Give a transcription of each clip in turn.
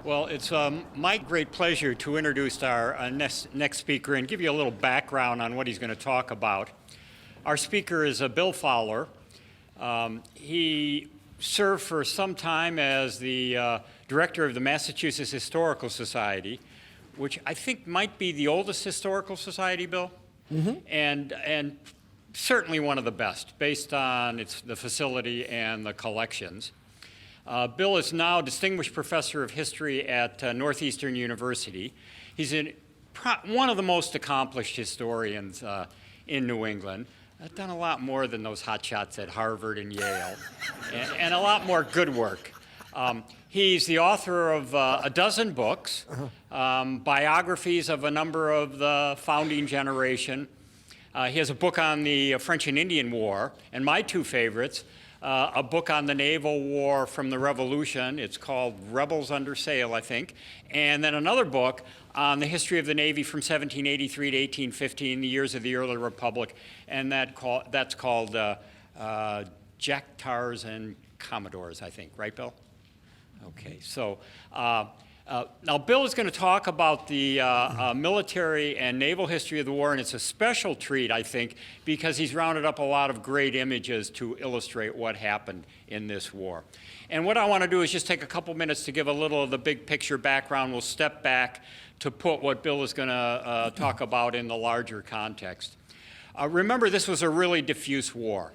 Well, it's my great pleasure to introduce our next speaker and give you a little background on what he's going to talk about. Our speaker is Bill Fowler. He served for some time as the director of the Massachusetts Historical Society, which I think might be the oldest historical society, Bill, and certainly one of the best based on the facility and the collections. Bill is now Distinguished Professor of History at Northeastern University. He's one of the most accomplished historians in New England. I've done a lot more than those hotshots at Harvard and Yale, and a lot more good work. He's the author of a dozen books, biographies of a number of the founding generation. He has a book on the French and Indian War, and my two favorites, a book on the Naval War from the Revolution. It's called Rebels Under Sail, I think. And then another book on the history of the Navy from 1783 to 1815, the years of the early Republic. And that's called Jack Tars and Commodores, I think. Right, Bill? Okay, so now Bill is going to talk about the military and naval history of the war, and it's a special treat, I think, because he's rounded up a lot of great images to illustrate what happened in this war. And what I want to do is just take a couple minutes to give a little of the big picture background. We'll step back to put what Bill is going to talk about in the larger context. Remember, this was a really diffuse war.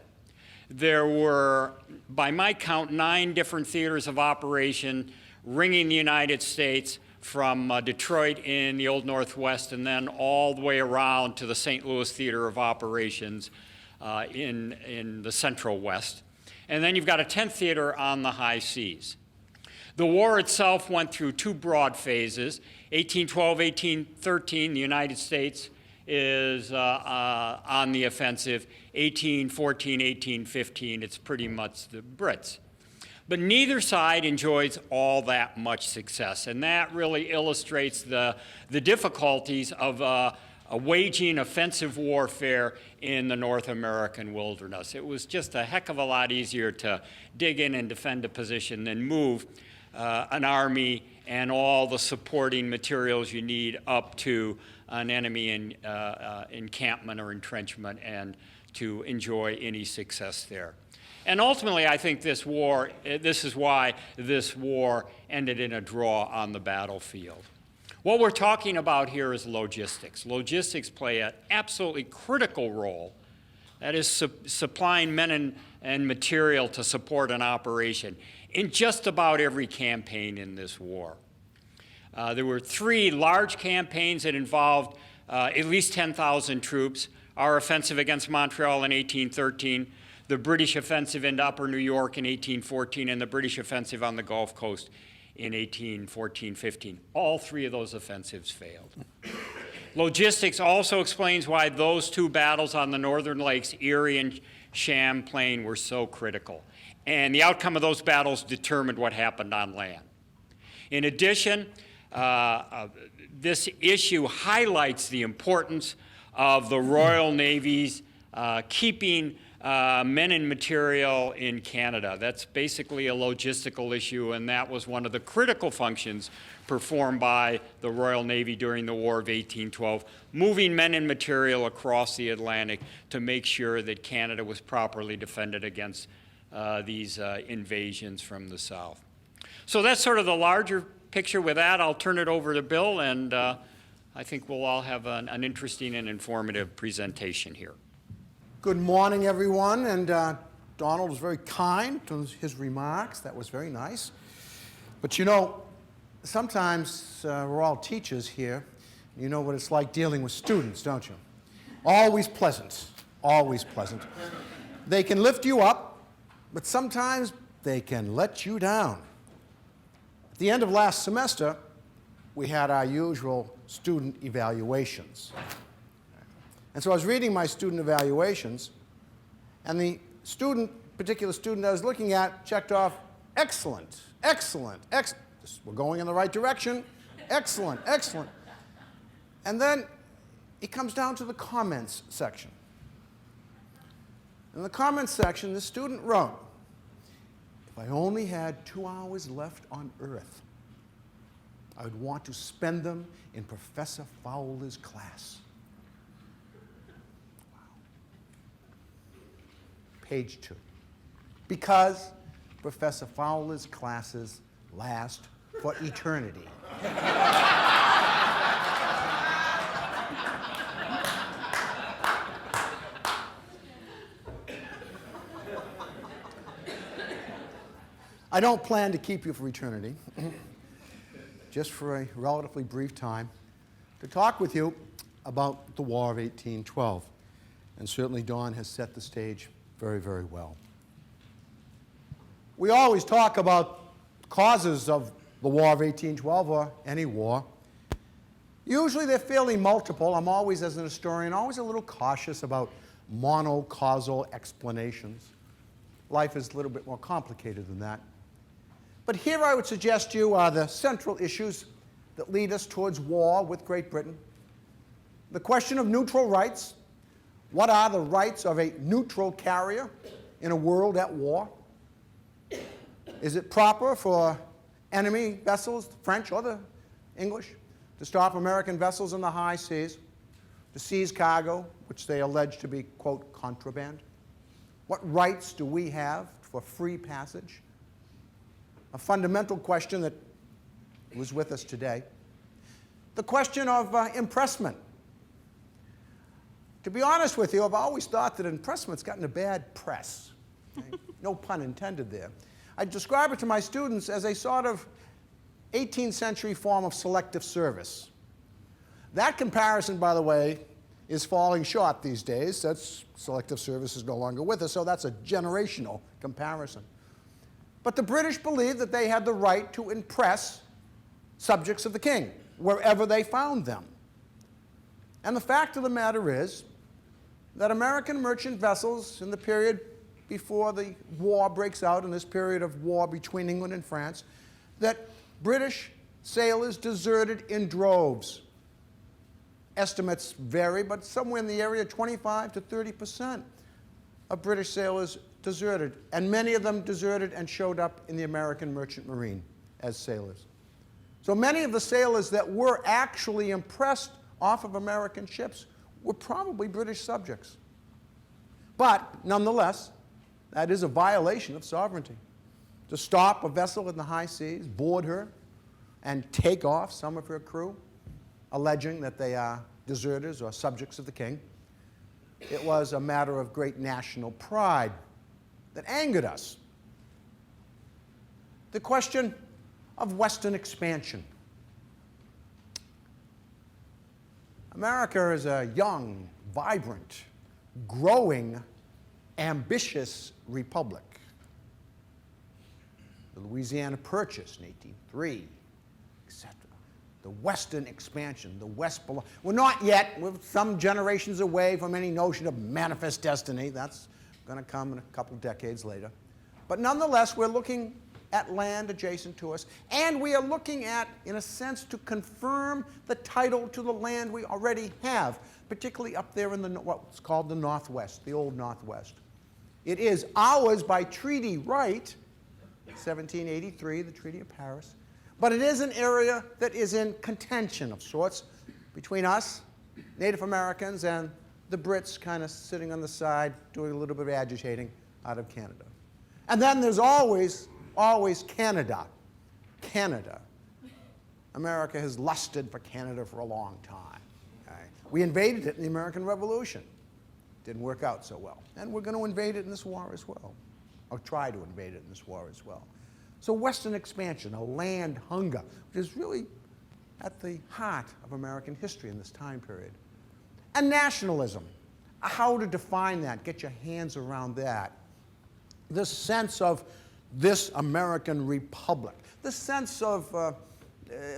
There were, by my count, 9 different theaters of operation ringing the United States from Detroit in the Old Northwest and then all the way around to the St. Louis Theater of Operations in the Central West. And then you've got a 10th theater on the high seas. The war itself went through 2 broad phases. 1812, 1813, the United States is on the offensive. 1814, 1815, it's pretty much the Brits. But neither side enjoys all that much success, and that really illustrates the difficulties of waging offensive warfare in the North American wilderness. It was just a heck of a lot easier to dig in and defend a position than move an army and all the supporting materials you need up to an enemy encampment or entrenchment and to enjoy any success there. And ultimately, I think this is why this war ended in a draw on the battlefield. What we're talking about here is logistics. Logistics play an absolutely critical role, that is supplying men and material to support an operation in just about every campaign in this war. There were 3 large campaigns that involved at least 10,000 troops. Our offensive against Montreal in 1813, the British offensive into Upper New York in 1814, and the British offensive on the Gulf Coast in 1814-15. All 3 of those offensives failed. Logistics also explains why those 2 battles on the northern lakes, Erie and Champlain, were so critical. And the outcome of those battles determined what happened on land. In addition, this issue highlights the importance of the Royal Navy's keeping men and material in Canada. That's basically a logistical issue, and that was one of the critical functions performed by the Royal Navy during the War of 1812, moving men and material across the Atlantic to make sure that Canada was properly defended against these invasions from the south. So that's sort of the larger picture. With that, I'll turn it over to Bill, and I think we'll all have an interesting and informative presentation here. Good morning, everyone, and Donald was very kind to his remarks. That was very nice. But you know, sometimes we're all teachers here. You know what it's like dealing with students, don't you? Always pleasant, always pleasant. They can lift you up, but sometimes they can let you down. At the end of last semester, we had our usual student evaluations. And so I was reading my student evaluations, and the particular student I was looking at checked off, excellent, excellent, excellent. We're going in the right direction, excellent, excellent. And then it comes down to the comments section. In the comments section, the student wrote, "If I only had 2 hours left on Earth, I would want to spend them in Professor Fowler's class. Wow. Page 2. Because Professor Fowler's classes last for eternity. I don't plan to keep you for eternity, just for a relatively brief time, to talk with you about the War of 1812. And certainly Don has set the stage very, very well. We always talk about causes of the War of 1812 or any war. Usually they're fairly multiple. I'm always, as an historian, always a little cautious about monocausal explanations. Life is a little bit more complicated than that. But here I would suggest to you are the central issues that lead us towards war with Great Britain. The question of neutral rights. What are the rights of a neutral carrier in a world at war? Is it proper for enemy vessels, the French or the English, to stop American vessels in the high seas, to seize cargo, which they allege to be, quote, contraband? What rights do we have for free passage? A fundamental question that was with us today. The question of impressment. To be honest with you, I've always thought that impressment's gotten a bad press. Okay? No pun intended there. I describe it to my students as a sort of 18th century form of selective service. That comparison, by the way, is falling short these days. That's selective service is no longer with us, so that's a generational comparison. But the British believed that they had the right to impress subjects of the king wherever they found them. And the fact of the matter is that American merchant vessels in the period before the war breaks out, in this period of war between England and France, that British sailors deserted in droves. Estimates vary, but somewhere in the area of 25 to 30% of British sailors deserted, and many of them deserted and showed up in the American merchant marine as sailors. So many of the sailors that were actually impressed off of American ships were probably British subjects. But nonetheless, that is a violation of sovereignty. To stop a vessel in the high seas, board her, and take off some of her crew, alleging that they are deserters or subjects of the king. It was a matter of great national pride that angered us. The question of Western expansion. America is a young, vibrant, growing, ambitious republic. The Louisiana Purchase in 1803, etc. The Western expansion, the West below. We're not yet, we're some generations away from any notion of manifest destiny. That's going to come in a couple decades later. But nonetheless, we're looking at land adjacent to us, and we are looking at, in a sense, to confirm the title to the land we already have, particularly up there in what's called the Northwest, the Old Northwest. It is ours by treaty right, 1783, the Treaty of Paris, but it is an area that is in contention of sorts between us, Native Americans, and the Brits kind of sitting on the side doing a little bit of agitating out of Canada. And then there's always Canada. Canada. America has lusted for Canada for a long time. Okay? We invaded it in the American Revolution. Didn't work out so well. And we're going to invade it in this war as well, or try to invade it in this war as well. So Western expansion, a land hunger, which is really at the heart of American history in this time period. And nationalism, how to define that, get your hands around that. This sense of this American republic, this sense of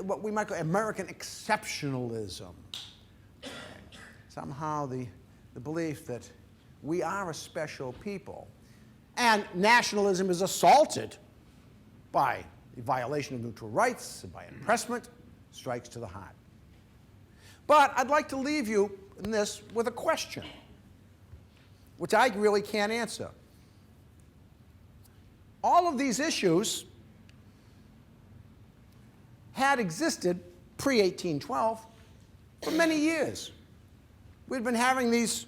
what we might call American exceptionalism. Somehow the belief that we are a special people. And nationalism is assaulted by the violation of neutral rights, by impressment, strikes to the heart. But I'd like to leave you in this with a question, which I really can't answer. All of these issues had existed pre-1812 for many years. We'd been having these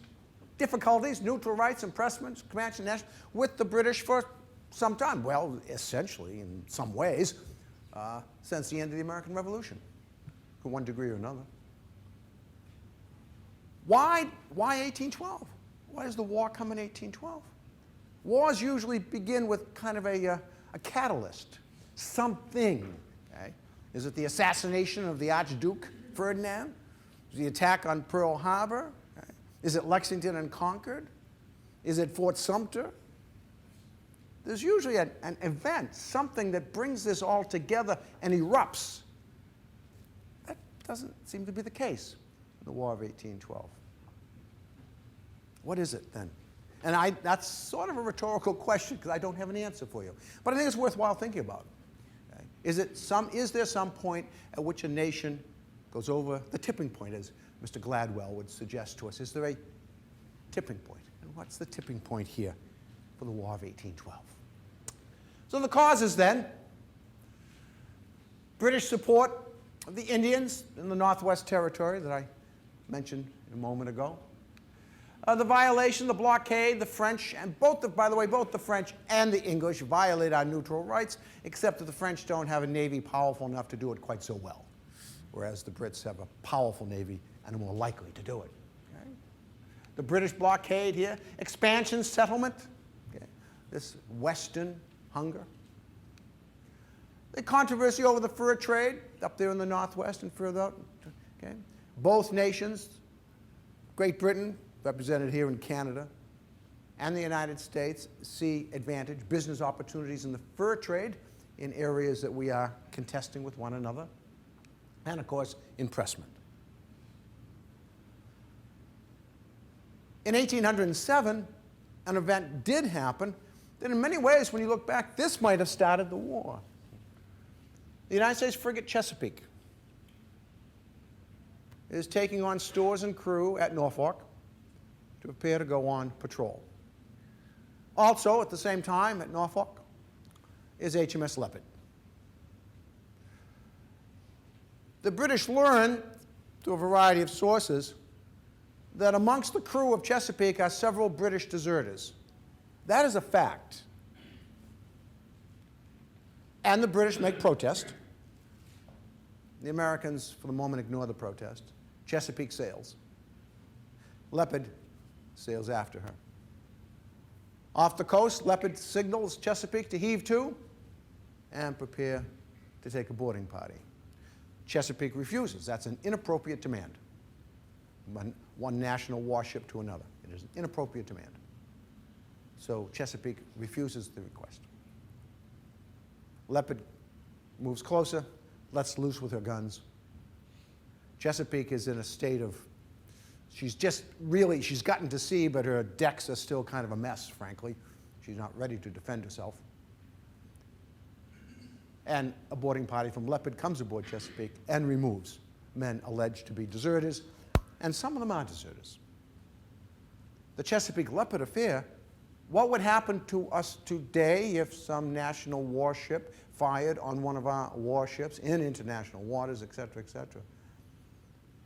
difficulties, neutral rights, impressments, Comanche National, with the British for some time. Well, essentially, in some ways, since the end of the American Revolution, to one degree or another. Why 1812? Why does the war come in 1812? Wars usually begin with kind of a catalyst, something. Okay? Is it the assassination of the Archduke Ferdinand? Is it the attack on Pearl Harbor? Okay? Is it Lexington and Concord? Is it Fort Sumter? There's usually an event, something that brings this all together and erupts. That doesn't seem to be the case in the War of 1812. What is it then? And that's sort of a rhetorical question because I don't have an answer for you. But I think it's worthwhile thinking about. Okay? Is there some point at which a nation goes over the tipping point, as Mr. Gladwell would suggest to us? Is there a tipping point? And what's the tipping point here for the War of 1812? So the causes then: British support of the Indians in the Northwest Territory that I mentioned a moment ago. The violation, the blockade, the French, and both the French and the English violate our neutral rights, except that the French don't have a navy powerful enough to do it quite so well, whereas the Brits have a powerful navy and are more likely to do it. Okay? The British blockade here, expansion, settlement, okay? This Western hunger. The controversy over the fur trade up there in the Northwest and further out. Okay? Both nations, Great Britain, represented here in Canada, and the United States, see advantage, business opportunities in the fur trade in areas that we are contesting with one another, and of course, impressment. In 1807, an event did happen that in many ways, when you look back, this might have started the war. The United States frigate Chesapeake is taking on stores and crew at Norfolk to prepare to go on patrol. Also, at the same time at Norfolk is HMS Leopard. The British learn, through a variety of sources, that amongst the crew of Chesapeake are several British deserters. That is a fact. And the British make protest. The Americans, for the moment, ignore the protest. Chesapeake sails. Leopard sails after her. Off the coast, Leopard signals Chesapeake to heave to and prepare to take a boarding party. Chesapeake refuses. That's an inappropriate demand. One national warship to another. It is an inappropriate demand. So Chesapeake refuses the request. Leopard moves closer, lets loose with her guns. Chesapeake is in a state of, she's gotten to sea, but her decks are still kind of a mess, frankly. She's not ready to defend herself. And a boarding party from Leopard comes aboard Chesapeake and removes men alleged to be deserters, and some of them are deserters. The Chesapeake-Leopard affair, what would happen to us today if some national warship fired on one of our warships in international waters, et cetera, et cetera?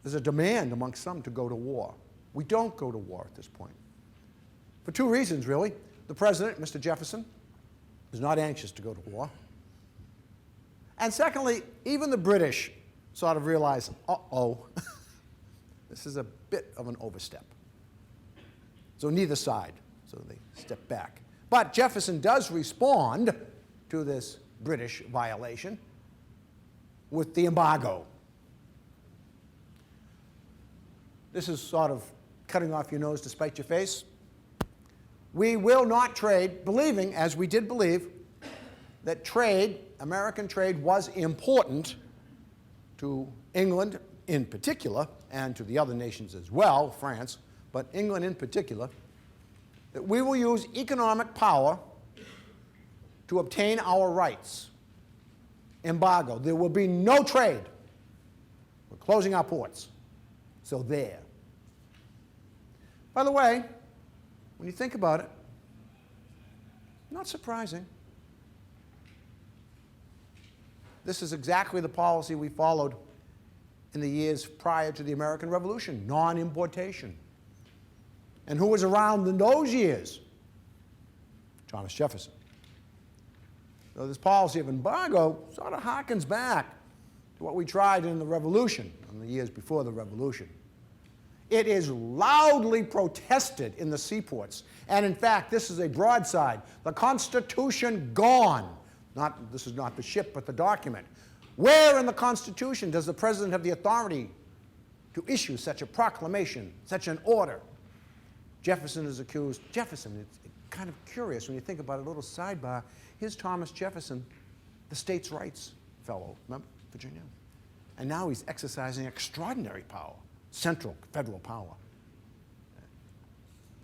There's a demand amongst some to go to war. We don't go to war at this point. For two reasons, really. The president, Mr. Jefferson, is not anxious to go to war. And secondly, even the British sort of realize, uh-oh, this is a bit of an overstep. So neither side, so they step back. But Jefferson does respond to this British violation with the embargo. This is sort of cutting off your nose to spite your face. We will not trade, believing, as we did believe, that trade, American trade, was important to England in particular, and to the other nations as well, France, but England in particular, that we will use economic power to obtain our rights. Embargo. There will be no trade. We're closing our ports. So there. By the way, when you think about it, not surprising. this is exactly the policy we followed in the years prior to the American Revolution, non-importation. And who was around in those years? Thomas Jefferson. So this policy of embargo sort of harkens back to what we tried in the Revolution, in the years before the Revolution. It is loudly protested in the seaports. And in fact, this is a broadside. The Constitution gone. This is not the ship, but the document. Where in the Constitution does the President have the authority to issue such a proclamation, such an order? Jefferson is accused. Jefferson, it's kind of curious when you think about it, a little sidebar. Here's Thomas Jefferson, the states' rights fellow, remember, Virginia? And now he's exercising extraordinary power, central federal power.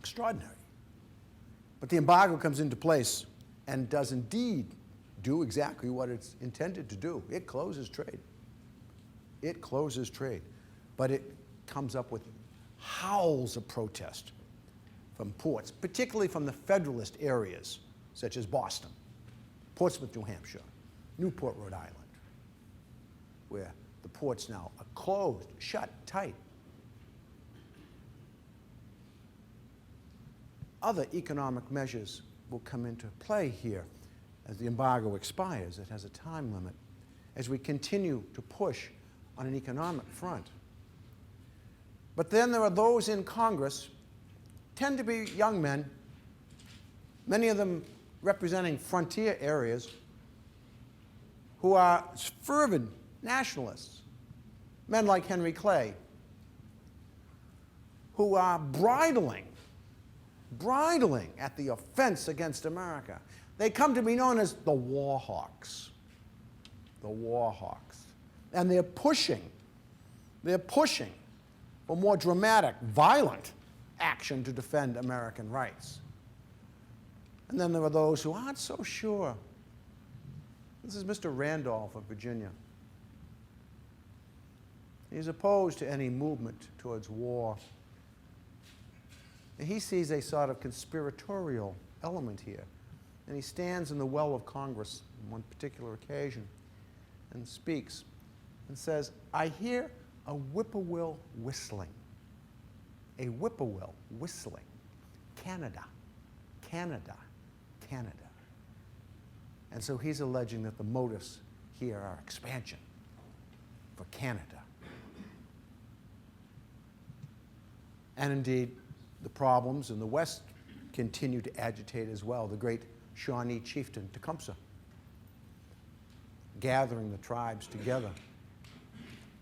Extraordinary. But the embargo comes into place and does indeed do exactly what it's intended to do. It closes trade. It closes trade. But it comes up with howls of protest from ports, particularly from the Federalist areas, such as Boston, Portsmouth, New Hampshire, Newport, Rhode Island, where the ports now are closed, shut tight. Other economic measures will come into play here as the embargo expires. It has a time limit as we continue to push on an economic front. But then there are those in Congress, tend to be young men, many of them representing frontier areas, who are fervid nationalists, men like Henry Clay, who are bridling at the offense against America. They come to be known as the war hawks. The war hawks. And they're pushing for more dramatic, violent action to defend American rights. And then there are those who aren't so sure. This is Mr. Randolph of Virginia. He's opposed to any movement towards war. And he sees a sort of conspiratorial element here. And he stands in the well of Congress on one particular occasion and speaks and says, "I hear a whippoorwill whistling. A whippoorwill whistling. Canada, Canada, Canada." And so he's alleging that the motives here are expansion for Canada. And indeed, the problems in the West continue to agitate as well. The great Shawnee chieftain Tecumseh, gathering the tribes together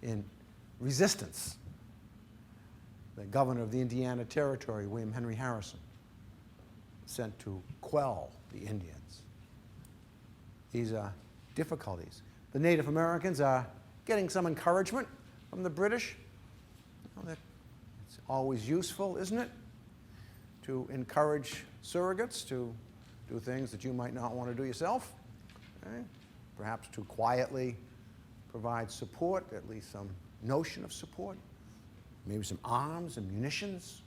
in resistance. The governor of the Indiana Territory, William Henry Harrison, sent to quell the Indians. These are difficulties. The Native Americans are getting some encouragement from the British. It's always useful, isn't it, to encourage surrogates to do things that you might not want to do yourself, okay? Perhaps to quietly provide support, at least some notion of support, maybe some arms and munitions,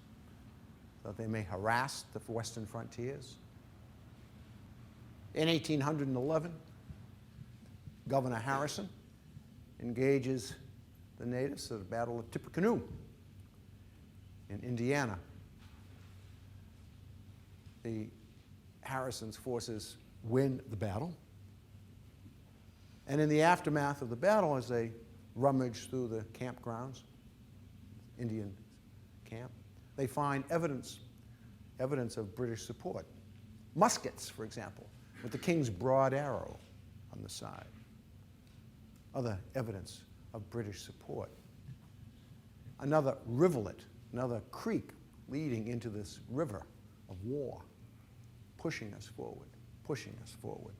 so that they may harass the western frontiers. In 1811, Governor Harrison engages the natives at the Battle of Tippecanoe in Indiana. The Harrison's forces win the battle. And in the aftermath of the battle, as they rummage through the campgrounds, Indian camp, they find evidence of British support. Muskets, for example, with the king's broad arrow on the side. Other evidence of British support. Another rivulet, another creek leading into this river of war, pushing us forward, pushing us forward.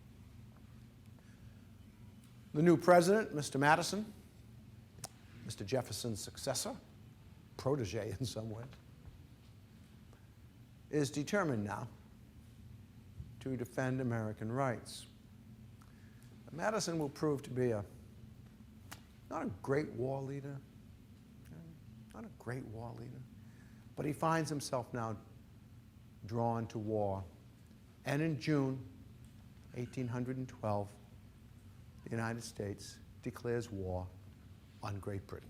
The new president, Mr. Madison, Mr. Jefferson's successor, protege in some ways, is determined now to defend American rights. Madison will prove to be not a great war leader, not a great war leader, but he finds himself now drawn to war. And in June 1812, the United States declares war on Great Britain.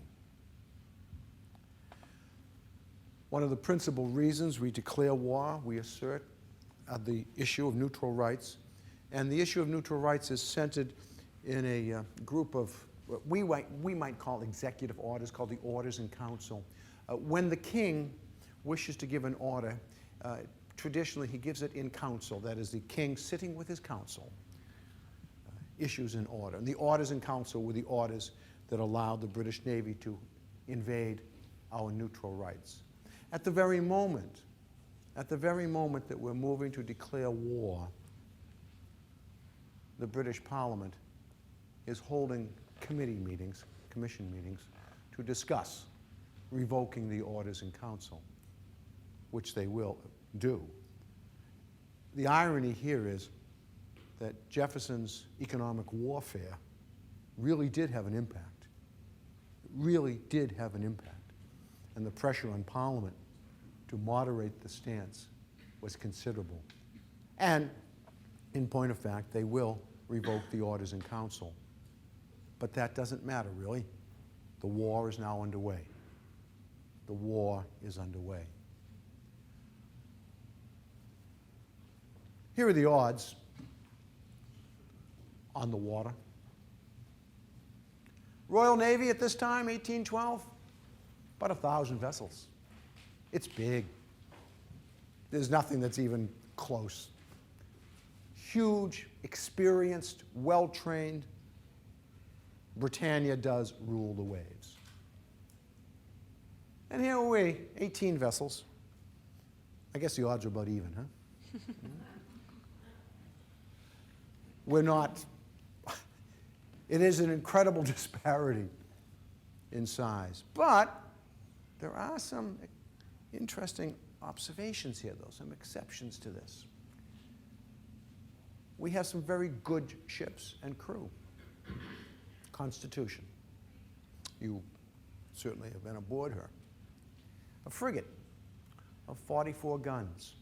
One of the principal reasons we declare war, we assert, the issue of neutral rights. And the issue of neutral rights is centered in a group of what we might call executive orders, called the Orders in Council. When the king wishes to give an order, traditionally he gives it in council. That is, the king sitting with his council issues an order. And the Orders in Council were the orders that allowed the British Navy to invade our neutral rights. At the very moment that we're moving to declare war, the British Parliament is holding committee meetings, commission meetings, to discuss revoking the Orders in Council, which they will do. The irony here is that Jefferson's economic warfare really did have an impact. It really did have an impact. And the pressure on Parliament to moderate the stance was considerable. And in point of fact, they will revoke the Orders in Council. But that doesn't matter, really. The war is now underway. The war is underway. Here are the odds on the water. Royal Navy at this time, 1812, about 1,000 vessels. It's big. There's nothing that's even close. Huge, experienced, well-trained. Britannia does rule the waves. And here are we, 18 vessels. I guess the odds are about even, huh? We're not, it is an incredible disparity in size. But there are some interesting observations here, though, some exceptions to this. We have some very good ships and crew. Constitution. You certainly have been aboard her. A frigate of 44 guns.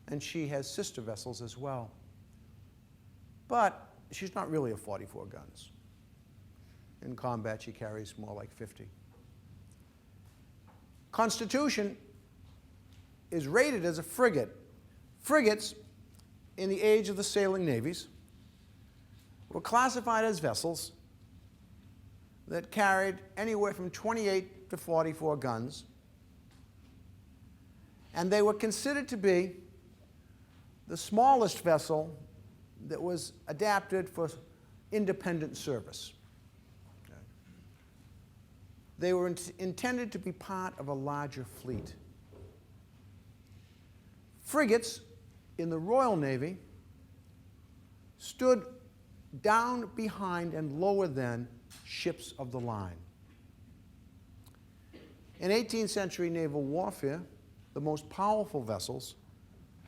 And she has sister vessels as well. But she's not really a 44 guns. In combat, she carries more like 50. Constitution is rated as a frigate. Frigates, in the age of the sailing navies, were classified as vessels that carried anywhere from 28 to 44 guns. And they were considered to be the smallest vessel that was adapted for independent service. They were intended to be part of a larger fleet. Frigates in the Royal Navy stood down behind and lower than ships of the line. In 18th century naval warfare, the most powerful vessels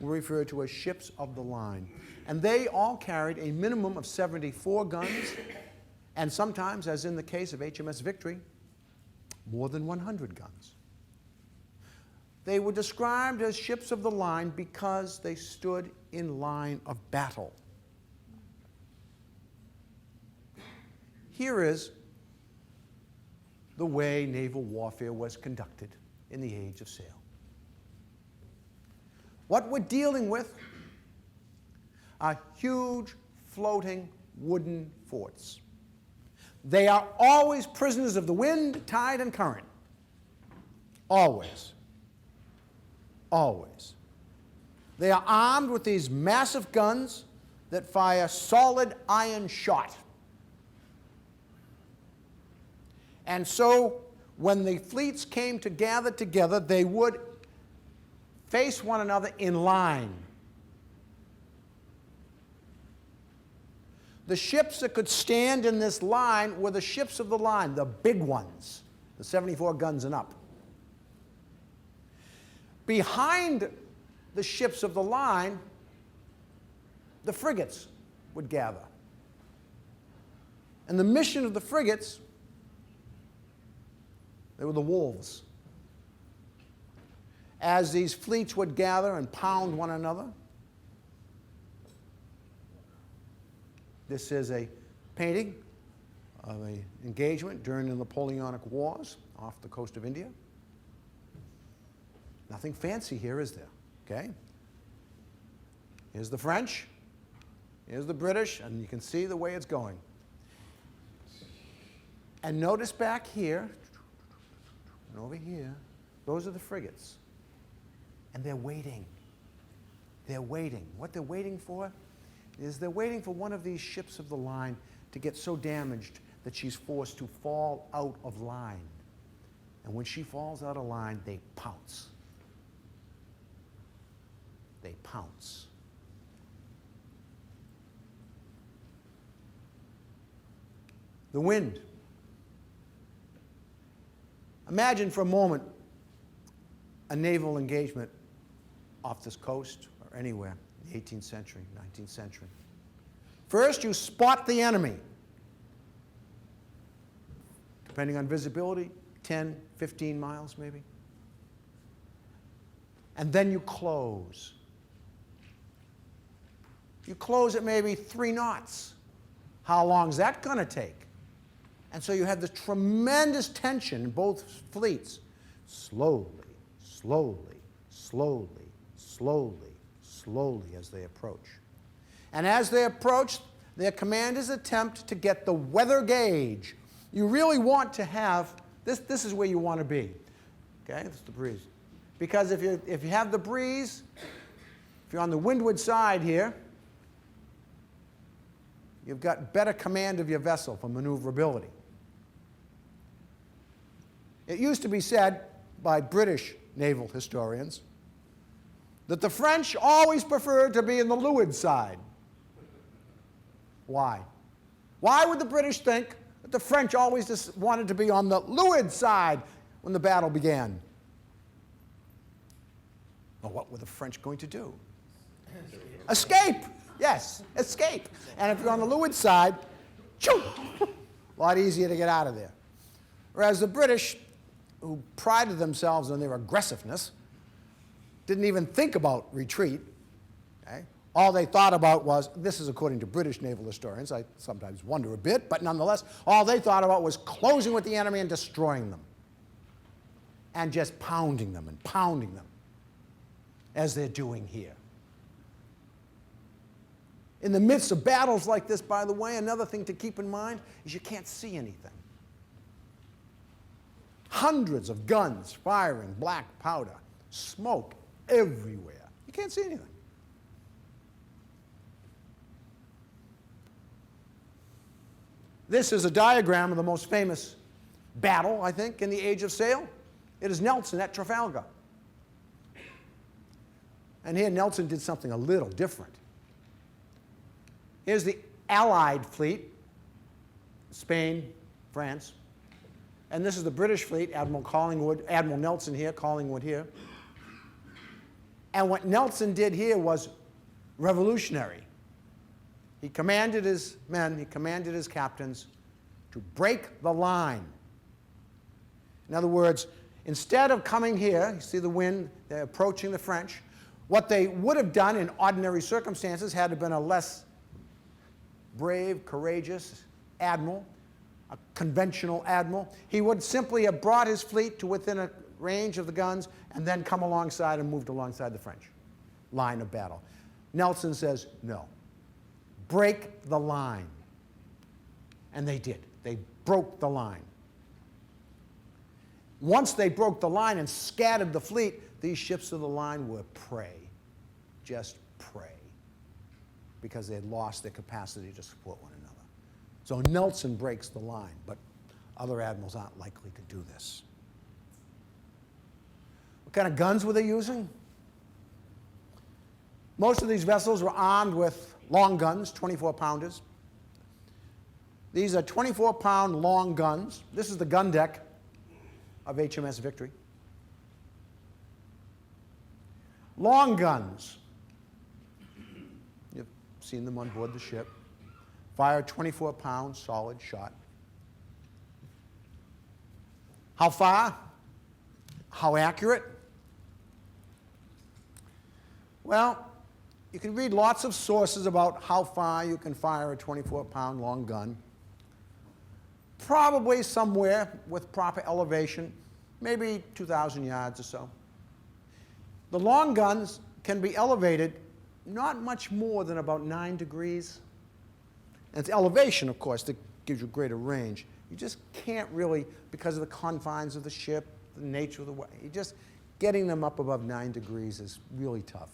were referred to as ships of the line. And they all carried a minimum of 74 guns, and sometimes, as in the case of HMS Victory, more than 100 guns. They were described as ships of the line because they stood in line of battle. Here is the way naval warfare was conducted in the age of sail. What we're dealing with are huge floating wooden forts. They are always prisoners of the wind, tide, and current. Always. Always. They are armed with these massive guns that fire solid iron shot. And so when the fleets came to gather together, they would face one another in line. The ships that could stand in this line were the ships of the line, the big ones, the 74 guns and up. Behind the ships of the line, the frigates would gather. And the mission of the frigates, they were the wolves. As these fleets would gather and pound one another, This is a painting of an engagement during the Napoleonic Wars off the coast of India. Nothing fancy here, is there? Okay? Here's the French, here's the British, and you can see the way it's going. And notice back here, and over here, those are the frigates. And they're waiting. They're waiting. What they're waiting for is they're waiting for one of these ships of the line to get so damaged that she's forced to fall out of line. And when she falls out of line, they pounce. They pounce. The wind. Imagine for a moment a naval engagement off this coast or anywhere in the 18th century, 19th century. First, you spot the enemy. Depending on visibility, 10, 15 miles maybe. And then you close. You close at maybe 3 knots. How long is that going to take? And so you have this tremendous tension in both fleets. Slowly, slowly, slowly, slowly, slowly as they approach. And as they approach, their commanders attempt to get the weather gauge. You really want to have, this is where you want to be. Okay, that's the breeze. Because if you have the breeze, if you're on the windward side here, you've got better command of your vessel for maneuverability. It used to be said by British naval historians that the French always preferred to be in the leeward side. Why? Why would the British think that the French always just wanted to be on the leeward side when the battle began? Well, what were the French going to do? Escape! Yes, escape. And if you're on the leeward side, choo, a lot easier to get out of there. Whereas the British, who prided themselves on their aggressiveness, didn't even think about retreat. Okay? All they thought about was, this is according to British naval historians, I sometimes wonder a bit, but nonetheless, all they thought about was closing with the enemy and destroying them. And just pounding them, as they're doing here. In the midst of battles like this, by the way, another thing to keep in mind is you can't see anything. Hundreds of guns firing black powder, smoke everywhere. You can't see anything. This is a diagram of the most famous battle, I think, in the Age of Sail. It is Nelson at Trafalgar. And here Nelson did something a little different. Here's the Allied fleet, Spain, France. And this is the British fleet, Admiral Nelson here, Collingwood here. And what Nelson did here was revolutionary. He commanded his men, he commanded his captains to break the line. In other words, instead of coming here, you see the wind, they're approaching the French. What they would have done in ordinary circumstances had to been a less brave, courageous admiral, a conventional admiral. He would simply have brought his fleet to within a range of the guns and then come alongside and moved alongside the French line of battle. Nelson says, no, break the line. And they did. They broke the line. Once they broke the line and scattered the fleet, these ships of the line were prey, just prey, because they had lost their capacity to support one another. So Nelson breaks the line, but other admirals aren't likely to do this. What kind of guns were they using? Most of these vessels were armed with long guns, 24-pounders. These are 24-pound long guns. This is the gun deck of HMS Victory. Long guns. You've seen them on board the ship. Fire 24-pound solid shot. How far? How accurate? Well, you can read lots of sources about how far you can fire a 24-pound long gun. Probably somewhere with proper elevation, maybe 2,000 yards or so. The long guns can be elevated not much more than about 9 degrees. And it's elevation, of course, that gives you greater range. You just can't really, because of the confines of the ship, the nature of the way, getting them up above 9 degrees is really tough.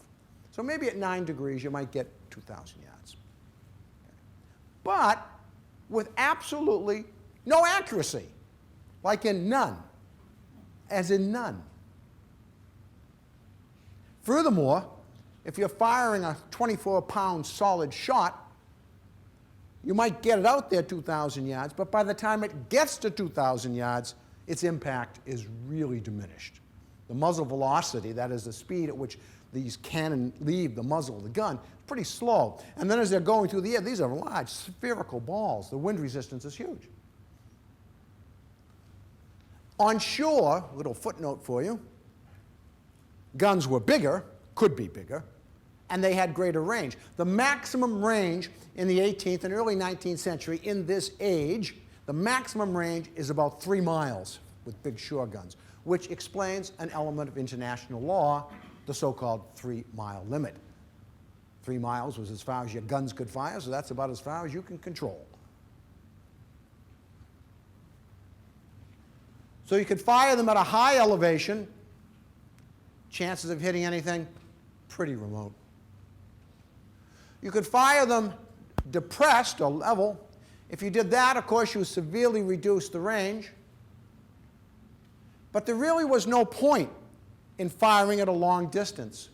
So maybe at 9 degrees you might get 2,000 yards. But with absolutely no accuracy, like in none, as in none. Furthermore, if you're firing a 24-pound solid shot, you might get it out there 2,000 yards, but by the time it gets to 2,000 yards, its impact is really diminished. The muzzle velocity, that is the speed at which these cannon leave the muzzle of the gun, is pretty slow. And then as they're going through the air, these are large spherical balls. The wind resistance is huge. On shore, a little footnote for you, guns were bigger, could be bigger, and they had greater range. The maximum range in the 18th and early 19th century in this age, the maximum range is about 3 miles with big shore guns, which explains an element of international law, the so-called 3-mile limit. 3 miles was as far as your guns could fire, so that's about as far as you can control. So you could fire them at a high elevation. Chances of hitting anything, pretty remote. You could fire them depressed or level. If you did that, of course, you severely reduced the range. But there really was no point in firing at a long distance.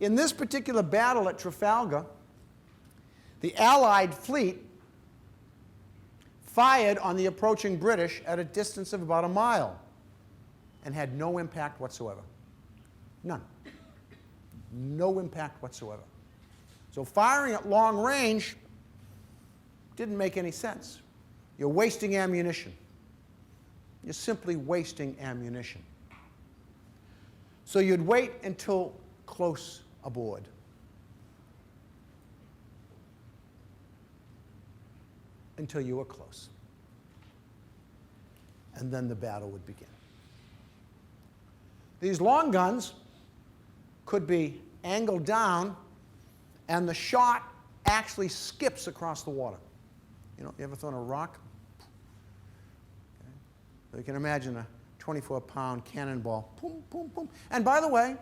In this particular battle at Trafalgar, the Allied fleet fired on the approaching British at a distance of about a mile and had no impact whatsoever. None. No impact whatsoever. So firing at long range didn't make any sense. You're wasting ammunition. You're simply wasting ammunition. So you'd wait until close aboard. Until you were close. And then the battle would begin. These long guns could be angled down, and the shot actually skips across the water. You ever thrown a rock? Okay. So you can imagine a 24-pound cannonball. Boom, boom, boom. And by the way,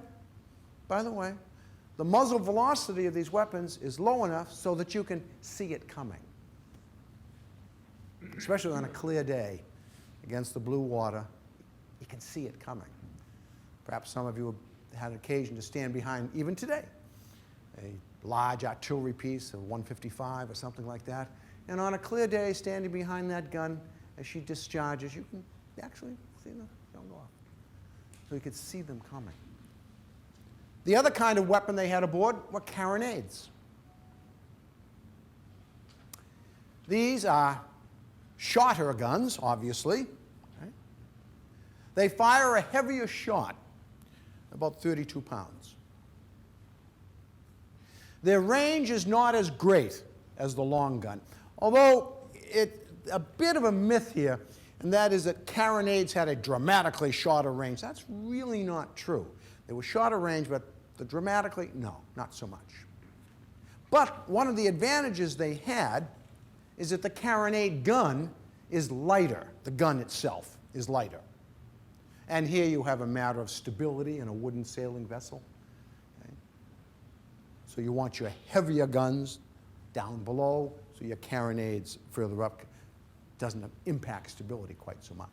the muzzle velocity of these weapons is low enough so that you can see it coming. Especially on a clear day against the blue water, you can see it coming. Perhaps some of you have had occasion to stand behind, even today, a large artillery piece of 155 or something like that. And on a clear day, standing behind that gun, as she discharges, you can actually see them go off. So you could see them coming. The other kind of weapon they had aboard were carronades. These are shorter guns, obviously. Right? They fire a heavier shot, about 32 pounds. Their range is not as great as the long gun, although it's a bit of a myth here, and that is that carronades had a dramatically shorter range. That's really not true. They were shorter range, but the dramatically, no, not so much. But one of the advantages they had is that the carronade gun is lighter. The gun itself is lighter. And here you have a matter of stability in a wooden sailing vessel. Okay? So you want your heavier guns down below, so your carronades further up doesn't impact stability quite so much.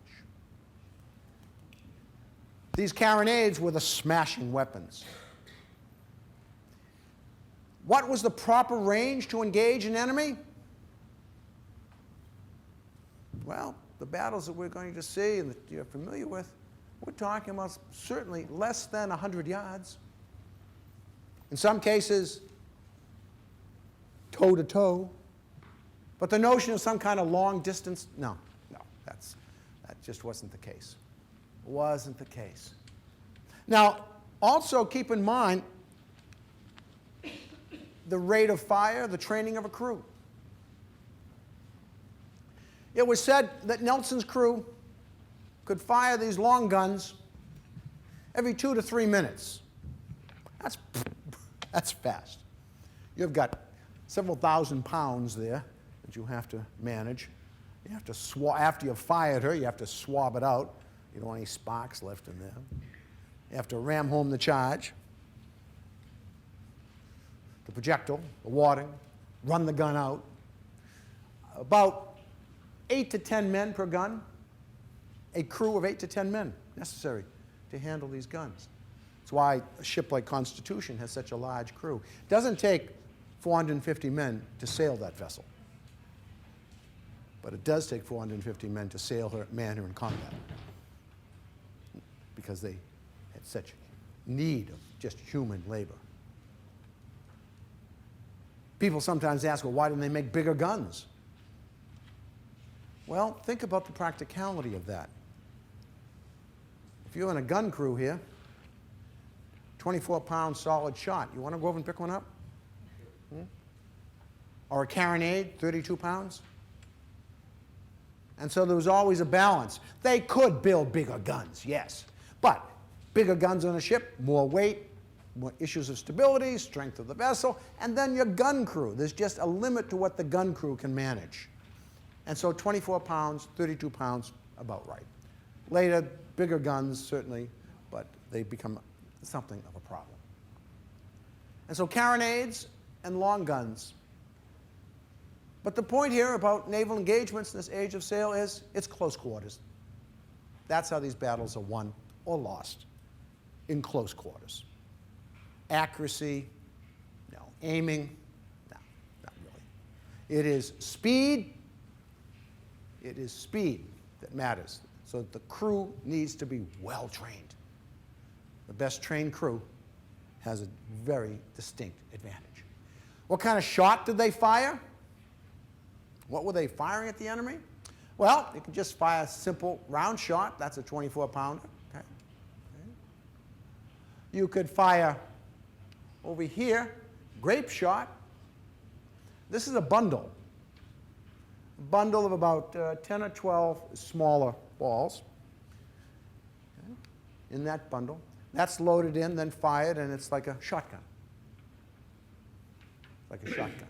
These carronades were the smashing weapons. What was the proper range to engage an enemy? Well, the battles that we're going to see and that you're familiar with, we're talking about certainly less than 100 yards. In some cases, toe-to-toe. But the notion of some kind of long distance, no, that just wasn't the case. Wasn't the case. Now, also keep in mind the rate of fire, the training of a crew. It was said that Nelson's crew could fire these long guns every 2 to 3 minutes. That's fast. You've got several thousand pounds there that you have to manage. You have to after you've fired her, you have to swab it out. You don't want any sparks left in there. You have to ram home the charge, the projectile, the wadding, run the gun out. About 8 to 10 men per gun, a crew of 8 to 10 men necessary to handle these guns. That's why a ship like Constitution has such a large crew. It doesn't take 450 men to sail that vessel, but it does take 450 men to sail her, man her in combat, because they had such need of just human labor. People sometimes ask, well, why didn't they make bigger guns? Well, think about the practicality of that. If you're in a gun crew here, 24-pound solid shot, you want to go over and pick one up? Or a carronade, 32 pounds? And so there was always a balance. They could build bigger guns, yes. But bigger guns on a ship, more weight, more issues of stability, strength of the vessel, and then your gun crew. There's just a limit to what the gun crew can manage. And so 24 pounds, 32 pounds, about right. Later, bigger guns, certainly, but they become something of a problem. And so carronades and long guns. But the point here about naval engagements in this age of sail is it's close quarters. That's how these battles are won or lost, in close quarters. Accuracy, no. Aiming, no, not really. It is speed. It is speed that matters. So the crew needs to be well trained. The best trained crew has a very distinct advantage. What kind of shot did they fire? What were they firing at the enemy? Well, you can just fire a simple round shot. That's a 24-pounder. Okay. You could fire over here, grape shot. This is a bundle. A bundle of about 10 or 12 smaller balls. Okay. In that bundle. That's loaded in, then fired, and it's like a shotgun. Like a shotgun.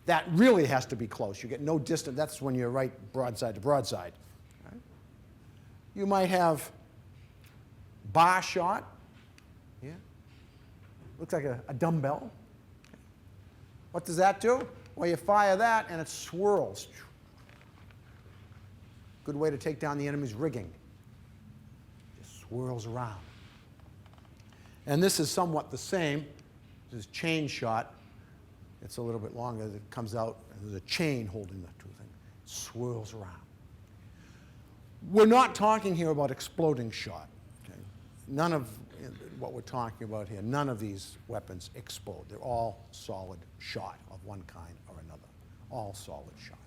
That really has to be close. You get no distance. That's when you're right broadside to broadside. Right? You might have bar shot. Yeah. Looks like a dumbbell. What does that do? Well, you fire that, and it swirls. Good way to take down the enemy's rigging. Just swirls around. And this is somewhat the same. This is chain shot. It's a little bit longer. It comes out, and there's a chain holding the two things. It swirls around. We're not talking here about exploding shot. Okay? None of what we're talking about here, none of these weapons explode. They're all solid shot of one kind or another. All solid shot.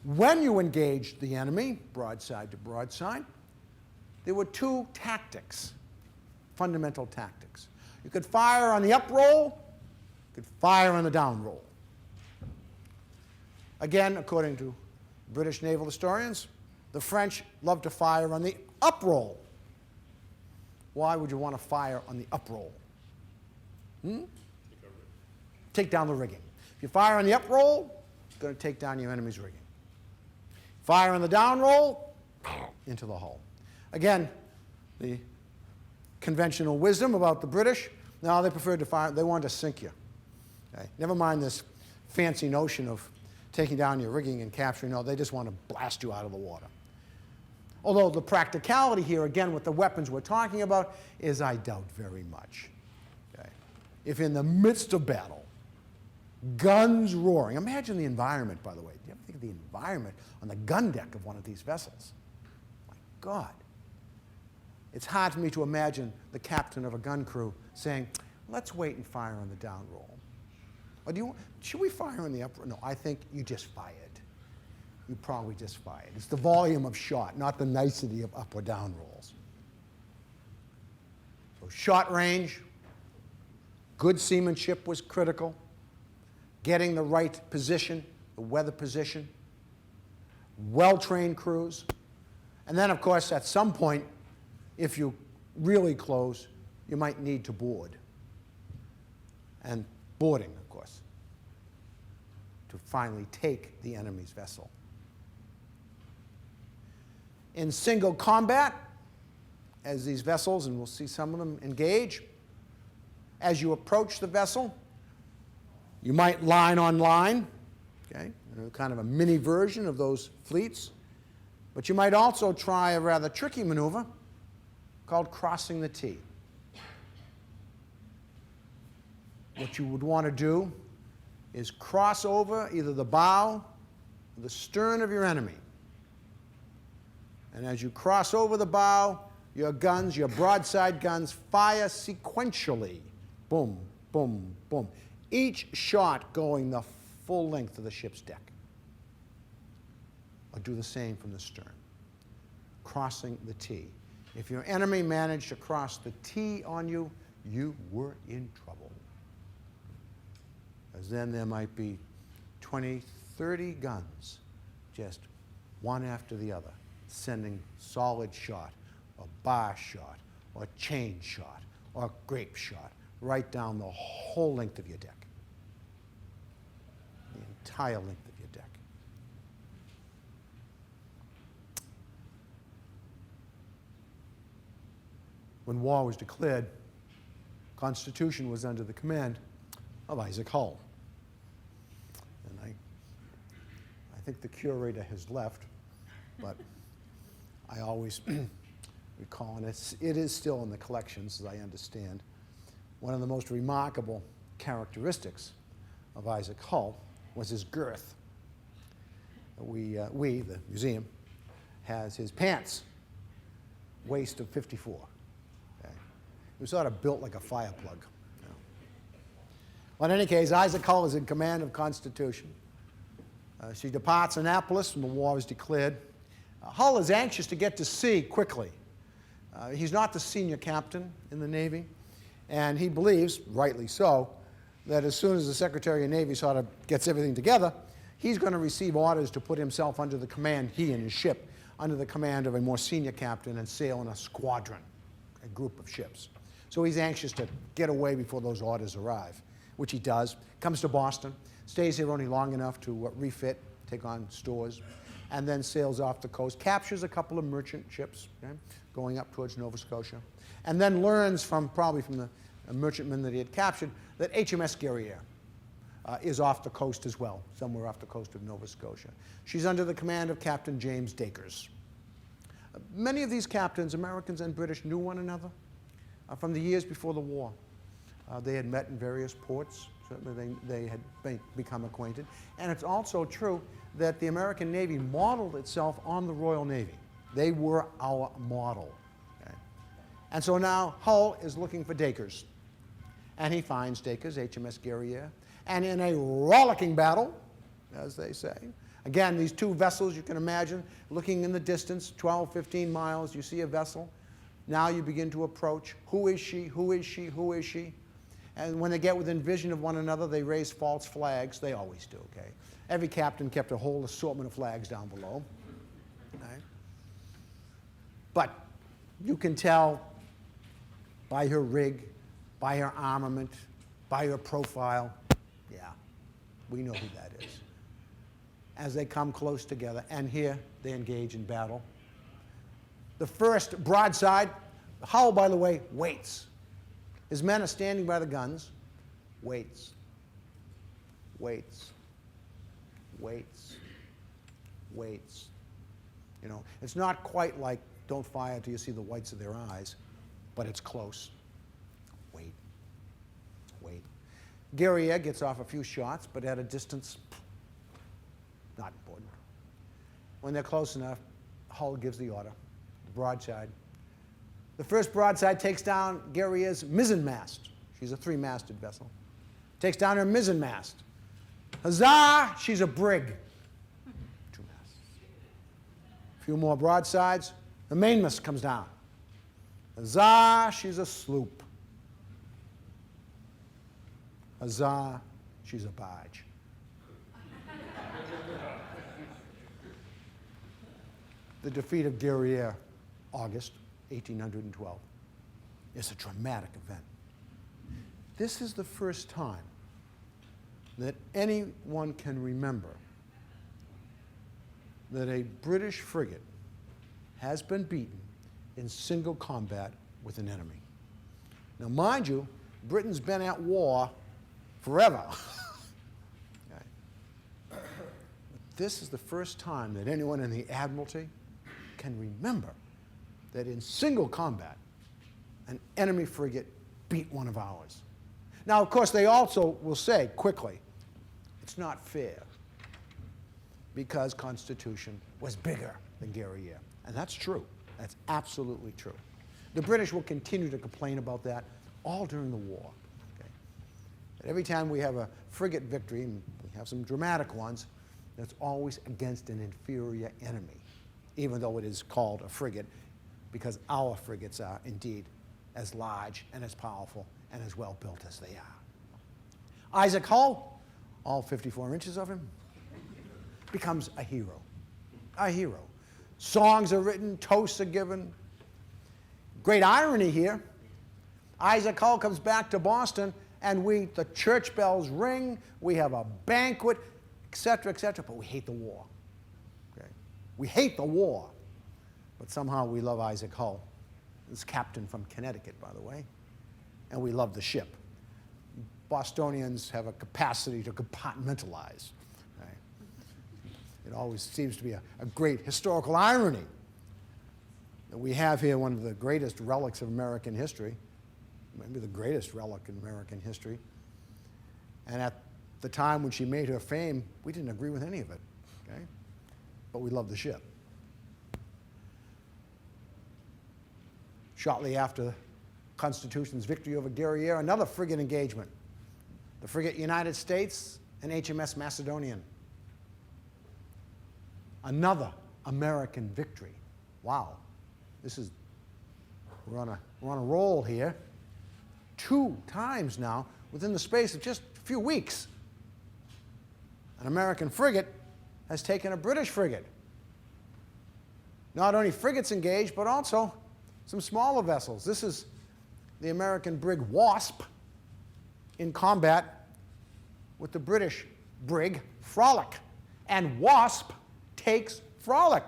When you engaged the enemy, broadside to broadside, there were two tactics, fundamental tactics. You could fire on the up roll. Could fire on the down roll. Again, according to British naval historians, the French love to fire on the up roll. Why would you want to fire on the up roll? Take down the rigging. If you fire on the up roll, it's going to take down your enemy's rigging. Fire on the down roll, into the hull. Again, the conventional wisdom about the British, no, they preferred to fire, they wanted to sink you. Okay. Never mind this fancy notion of taking down your rigging and capturing. No, they just want to blast you out of the water. Although the practicality here, again, with the weapons we're talking about, is I doubt very much. Okay. If in the midst of battle, guns roaring, imagine the environment, by the way. Do you ever think of the environment on the gun deck of one of these vessels? My God. It's hard for me to imagine the captain of a gun crew saying, let's wait and fire on the down roll. Or should we fire on the up roll? No, I think you just fired. You probably just fired. It's the volume of shot, not the nicety of up or down rolls. So shot range, Good seamanship was critical. Getting the right position, the weather position, well-trained crews. And then, of course, at some point, if you really close, you might need to board. And boarding, of course, to finally take the enemy's vessel. In single combat, as these vessels, and we'll see some of them engage, as you approach the vessel, you might line on line, okay, kind of a mini version of those fleets. But you might also try a rather tricky maneuver called crossing the T. What you would want to do is cross over either the bow or the stern of your enemy. And as you cross over the bow, your guns, your broadside guns, fire sequentially. Boom, boom, boom. Each shot going the full length of the ship's deck. Or do the same from the stern. Crossing the T. If your enemy managed to cross the T on you, you were in trouble. Because then there might be 20, 30 guns, just one after the other, sending solid shot, or bar shot, or chain shot, or grape shot, right down the whole length of your deck. The entire length of your deck. When war was declared, Constitution was under the command of Isaac Hull. And I think the curator has left, but I always recall, and it is still in the collections, as I understand, one of the most remarkable characteristics of Isaac Hull was his girth. We, the museum, has his pants, waist of 54. Okay? He was sort of built like a fire plug. You know. Well, in any case, Isaac Hull is in command of Constitution. She departs Annapolis when the war is declared. Hull is anxious to get to sea quickly. He's not the senior captain in the Navy, and he believes, rightly so, that as soon as the Secretary of Navy sort of gets everything together, he's going to receive orders to put himself under the command, he and his ship, under the command of a more senior captain and sail in a squadron, a group of ships. So he's anxious to get away before those orders arrive, which he does. Comes to Boston, stays here only long enough to refit, take on stores, and then sails off the coast, captures a couple of merchant ships, okay, going up towards Nova Scotia, and then learns probably from the merchantmen that he had captured that HMS Guerriere is off the coast as well, somewhere off the coast of Nova Scotia. She's under the command of Captain James Dacres. Many of these captains, Americans and British, knew one another from the years before the war. They had met in various ports. Certainly they had become acquainted. And it's also true that the American Navy modeled itself on the Royal Navy. They were our model. Okay? And so now Hull is looking for Dacres. And he finds Dacres, HMS Guerriere. And in a rollicking battle, as they say, again, these two vessels, you can imagine, looking in the distance, 12, 15 miles, you see a vessel. Now you begin to approach. Who is she? Who is she? Who is she? And when they get within vision of one another, they raise false flags. They always do, okay? Every captain kept a whole assortment of flags down below. Okay? But you can tell by her rig, by her armament, by her profile, yeah, we know who that is. As they come close together, and here they engage in battle. The first broadside, Hull, by the way, waits. His men are standing by the guns, waits, waits, waits, waits. You know, it's not quite like don't fire till you see the whites of their eyes, but it's close. Wait, wait. Guerriere gets off a few shots, but at a distance, not important. When they're close enough, Hull gives the order, the broadside. The first broadside takes down Guerriere's mizzenmast. She's a three-masted vessel. Takes down her mizzenmast. Huzzah! She's a brig. Two masts. A few more broadsides. The mainmast comes down. Huzzah! She's a sloop. Huzzah, she's a barge. The defeat of Erie, August 1812. It's a dramatic event. This is the first time that anyone can remember that a British frigate has been beaten in single combat with an enemy. Now, mind you, Britain's been at war forever. Okay. But this is the first time that anyone in the Admiralty can remember that in single combat, an enemy frigate beat one of ours. Now, of course, they also will say quickly, it's not fair because Constitution was bigger than Guerriere. And that's true. That's absolutely true. The British will continue to complain about that all during the war. Okay? And every time we have a frigate victory, and we have some dramatic ones, that's always against an inferior enemy, even though it is called a frigate, because our frigates are indeed as large and as powerful and as well built as they are. Isaac Hull, all 54 inches of him, becomes a hero. A hero. Songs are written, toasts are given. Great irony here. Isaac Hull comes back to Boston, and the church bells ring, we have a banquet, etc., but we hate the war. Okay? We hate the war, but somehow we love Isaac Hull. He's captain from Connecticut, by the way, and we love the ship. Bostonians have a capacity to compartmentalize. Right? It always seems to be a great historical irony that we have here one of the greatest relics of American history, maybe the greatest relic in American history. And at the time when she made her fame, we didn't agree with any of it, okay? But we loved the ship. Shortly after Constitution's victory over Guerriere, another frigate engagement. The frigate United States and HMS Macedonian. Another American victory. Wow. We're on a roll here. 2 times now, within the space of just a few weeks, an American frigate has taken a British frigate. Not only frigates engaged, but also some smaller vessels. This is the American brig Wasp in combat with the British brig Frolic. And Wasp takes Frolic.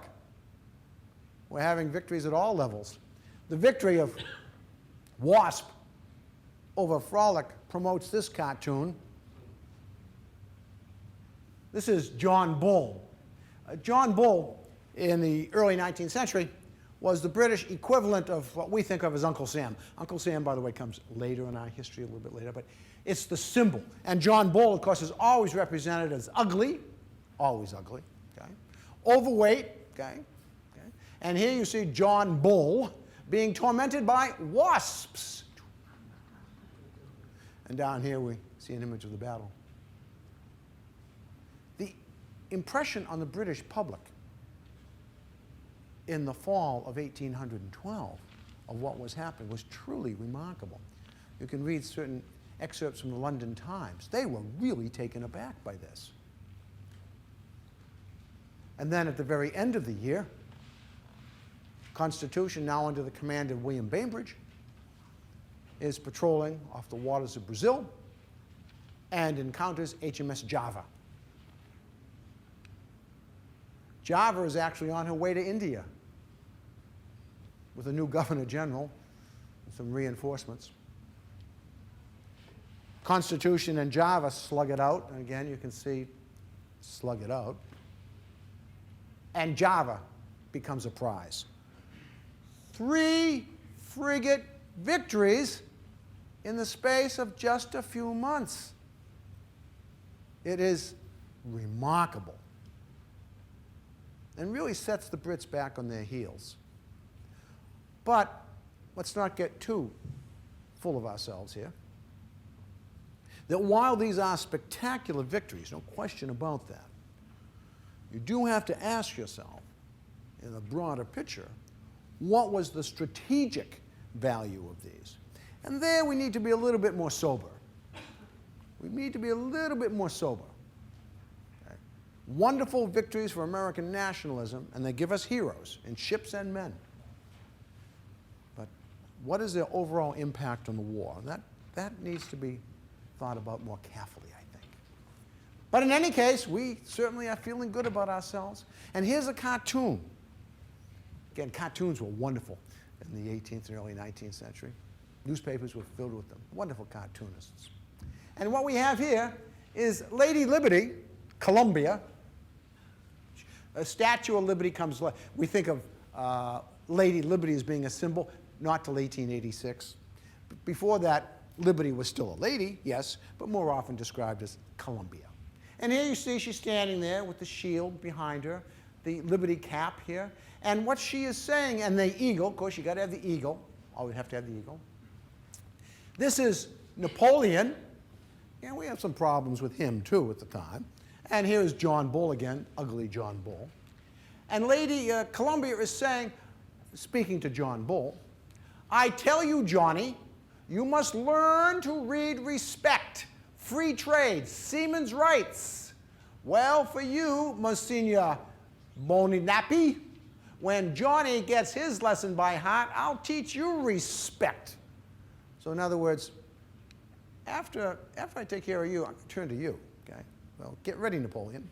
We're having victories at all levels. The victory of Wasp over Frolic promotes this cartoon. This is John Bull. John Bull, in the early 19th century, was the British equivalent of what we think of as Uncle Sam. Uncle Sam, by the way, comes later in our history, a little bit later, but it's the symbol. And John Bull, of course, is always represented as ugly, always ugly, okay? Overweight, okay? And here you see John Bull being tormented by wasps. And down here we see an image of the battle. The impression on the British public in the fall of 1812 of what was happening was truly remarkable. You can read certain excerpts from the London Times. They were really taken aback by this. And then at the very end of the year, Constitution, now under the command of William Bainbridge, is patrolling off the waters of Brazil and encounters HMS Java. Java is actually on her way to India with a new governor general and some reinforcements. Constitution and Java slug it out, and again you can see slug it out, and Java becomes a prize. 3 frigate victories in the space of just a few months. It is remarkable and really sets the Brits back on their heels. But let's not get too full of ourselves here. That while these are spectacular victories, no question about that, you do have to ask yourself, in a broader picture, what was the strategic value of these? And there we need to be a little bit more sober. We need to be a little bit more sober. Okay? Wonderful victories for American nationalism, and they give us heroes in ships and men. But what is their overall impact on the war? And that needs to be thought about more carefully, I think. But in any case, we certainly are feeling good about ourselves. And here's a cartoon. Again, cartoons were wonderful in the 18th and early 19th century. Newspapers were filled with them. Wonderful cartoonists. And what we have here is Lady Liberty, Columbia. A Statue of Liberty comes, we think of Lady Liberty as being a symbol, not till 1886. Before that, Liberty was still a lady, yes, but more often described as Columbia. And here you see she's standing there with the shield behind her, the Liberty cap here. And what she is saying, and the eagle, of course, you got to have the eagle. Always have to have the eagle. This is Napoleon. And we have some problems with him, too, at the time. And here is John Bull again, ugly John Bull. And Lady Columbia is saying, speaking to John Bull, I tell you, Johnny, you must learn to read respect, free trade, seamen's rights. Well, for you, Monsignor Boninapi, when Johnny gets his lesson by heart, I'll teach you respect. So in other words, after I take care of you, I'm going to turn to you. Okay? Well, get ready, Napoleon.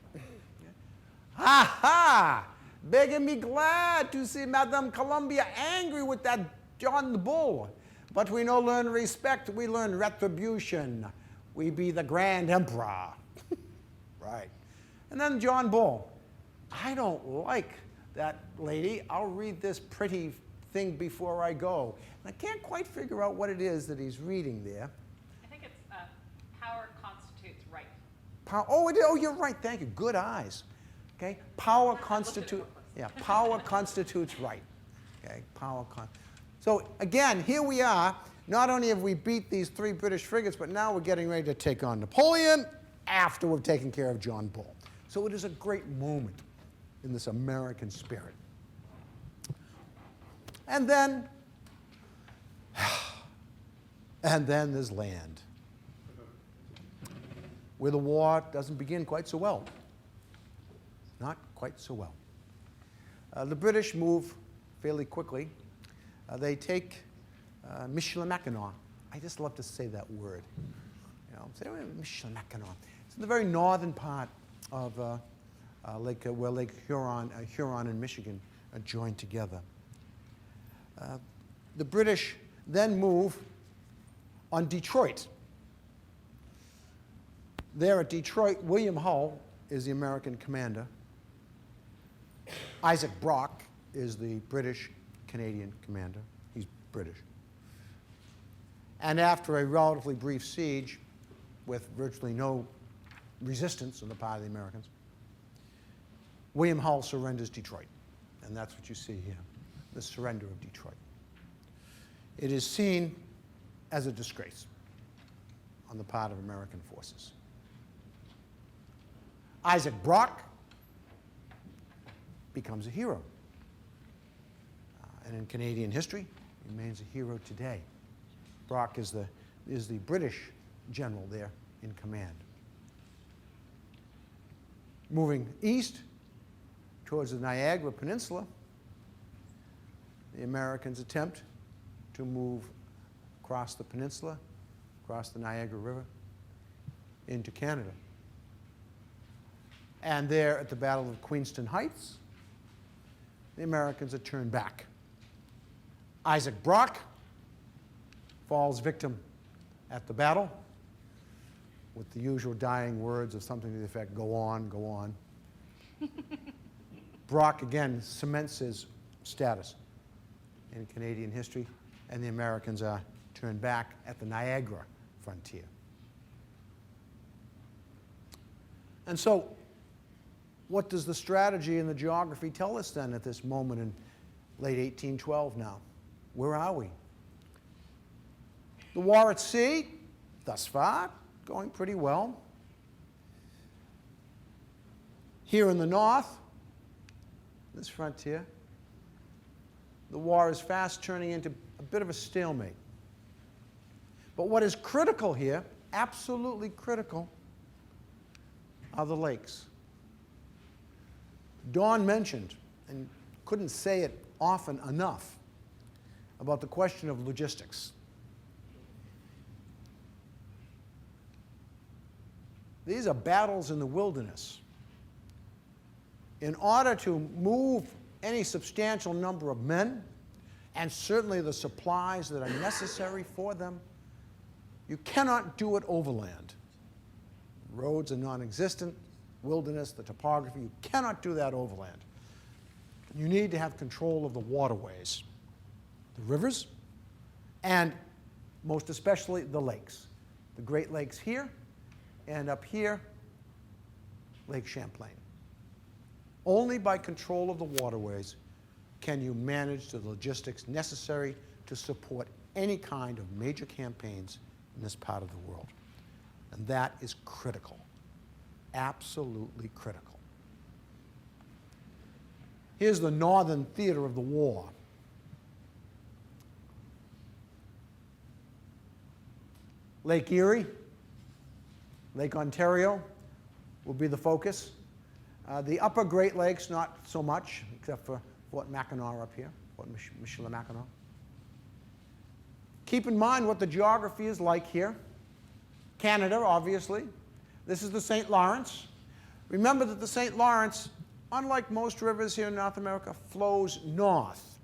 Ha ha! Begging me glad to see Madame Columbia angry with that John the Bull. But we no learn respect, we learn retribution. We be the grand emperor. Right. And then John Bull. I don't like that lady. I'll read this pretty thing before I go. And I can't quite figure out what it is that he's reading there. I think it's power constitutes right. Oh, you're right. Thank you. Good eyes. Okay. Power constitutes. Yeah. Power constitutes right. Okay. So again, here we are. Not only have we beat these 3 British frigates, but now we're getting ready to take on Napoleon after we've taken care of John Bull. So it is a great moment in this American spirit. And then there's land, where the war doesn't begin quite so well. Not quite so well. The British move fairly quickly. They take Michilimackinac. I just love to say that word. You know, say Michilimackinac. It's in the very northern part of where Lake Huron and Michigan are joined together. The British then move on Detroit. There at Detroit, William Hull is the American commander. Isaac Brock is the British-Canadian commander. He's British. And after a relatively brief siege with virtually no resistance on the part of the Americans, William Hull surrenders Detroit. And that's what you see here, the surrender of Detroit. It is seen as a disgrace on the part of American forces. Isaac Brock becomes a hero. And in Canadian history, he remains a hero today. Brock is the British general there in command. Moving east towards the Niagara Peninsula, the Americans attempt to move across the peninsula, across the Niagara River, into Canada. And there at the Battle of Queenston Heights, the Americans are turned back. Isaac Brock falls victim at the battle with the usual dying words of something to the effect, go on, go on. Brock again cements his status in Canadian history, and the Americans are turned back at the Niagara frontier. And so, what does the strategy and the geography tell us then at this moment in late 1812 now? Where are we? The war at sea, thus far, going pretty well. Here in the north, this frontier, the war is fast turning into a bit of a stalemate. But what is critical here absolutely critical are the lakes. Don mentioned, and couldn't say it often enough, about the question of logistics. These are battles in the wilderness. In order to move any substantial number of men, and certainly the supplies that are necessary for them, you cannot do it overland. Roads are non-existent, wilderness, the topography, you cannot do that overland. You need to have control of the waterways, the rivers, and most especially the lakes. The Great Lakes here, and up here, Lake Champlain. Only by control of the waterways can you manage the logistics necessary to support any kind of major campaigns in this part of the world. And that is critical, absolutely critical. Here's the northern theater of the war. Lake Erie, Lake Ontario will be the focus. The upper Great Lakes, not so much, except for Fort Mackinac up here, Fort Michilimackinac. Keep in mind what the geography is like here. Canada, obviously. This is the St. Lawrence. Remember that the St. Lawrence, unlike most rivers here in North America, flows north.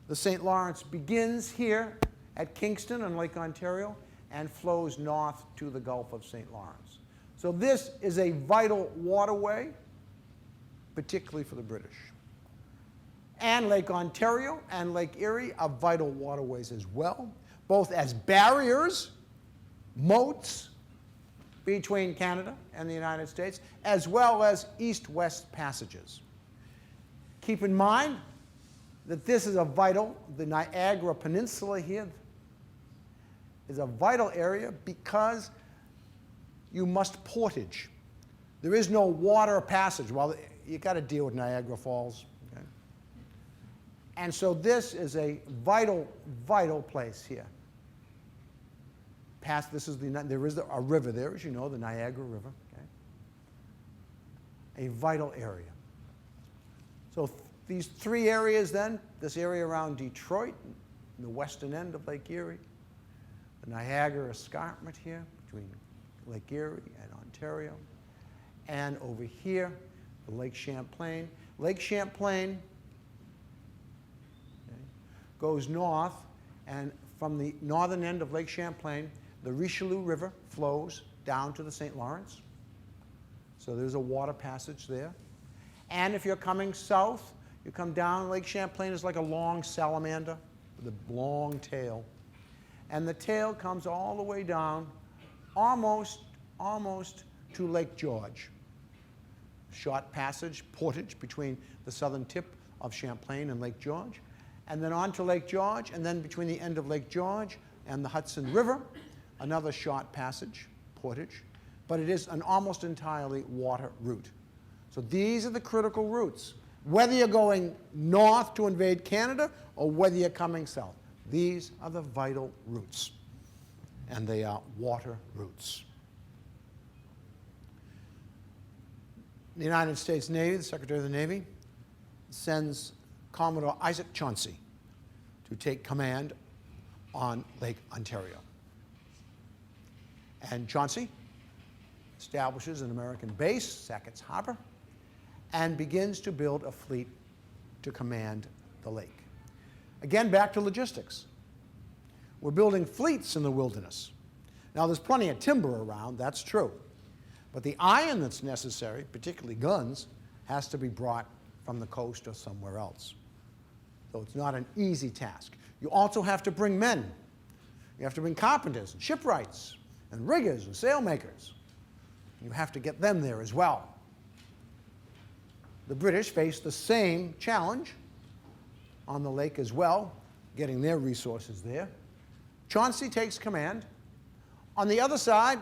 The St. Lawrence begins here at Kingston on Lake Ontario and flows north to the Gulf of St. Lawrence. So this is a vital waterway, particularly for the British. And Lake Ontario and Lake Erie are vital waterways as well, both as barriers, moats between Canada and the United States, as well as east-west passages. Keep in mind that this is a vital, the Niagara Peninsula here is a vital area because you must portage. There is no water passage. Well, you got to deal with Niagara Falls. Okay? And so this is a vital, vital place here. This is there is a river there, as you know, the Niagara River. Okay? A vital area. So these three areas then, this area around Detroit, the western end of Lake Erie, the Niagara Escarpment here between Lake Erie and Ontario, and over here, the Lake Champlain. Lake Champlain goes north, and from the northern end of Lake Champlain, the Richelieu River flows down to the St. Lawrence. So there's a water passage there. And if you're coming south, you come down, Lake Champlain is like a long salamander with a long tail. And the tail comes all the way down, almost to Lake George. Short passage, portage between the southern tip of Champlain and Lake George, and then on to Lake George, and then between the end of Lake George and the Hudson River, another short passage, portage, but it is an almost entirely water route. So these are the critical routes. Whether you're going north to invade Canada or whether you're coming south, these are the vital routes, and they are water routes. The United States Navy, the Secretary of the Navy, sends Commodore Isaac Chauncey to take command on Lake Ontario. And Chauncey establishes an American base, Sackett's Harbor, and begins to build a fleet to command the lake. Again, back to logistics. We're building fleets in the wilderness. Now, there's plenty of timber around, that's true. But the iron that's necessary, particularly guns, has to be brought from the coast or somewhere else. So it's not an easy task. You also have to bring men. You have to bring carpenters and shipwrights and riggers and sailmakers. You have to get them there as well. The British face the same challenge on the lake as well, getting their resources there. Chauncey takes command. On the other side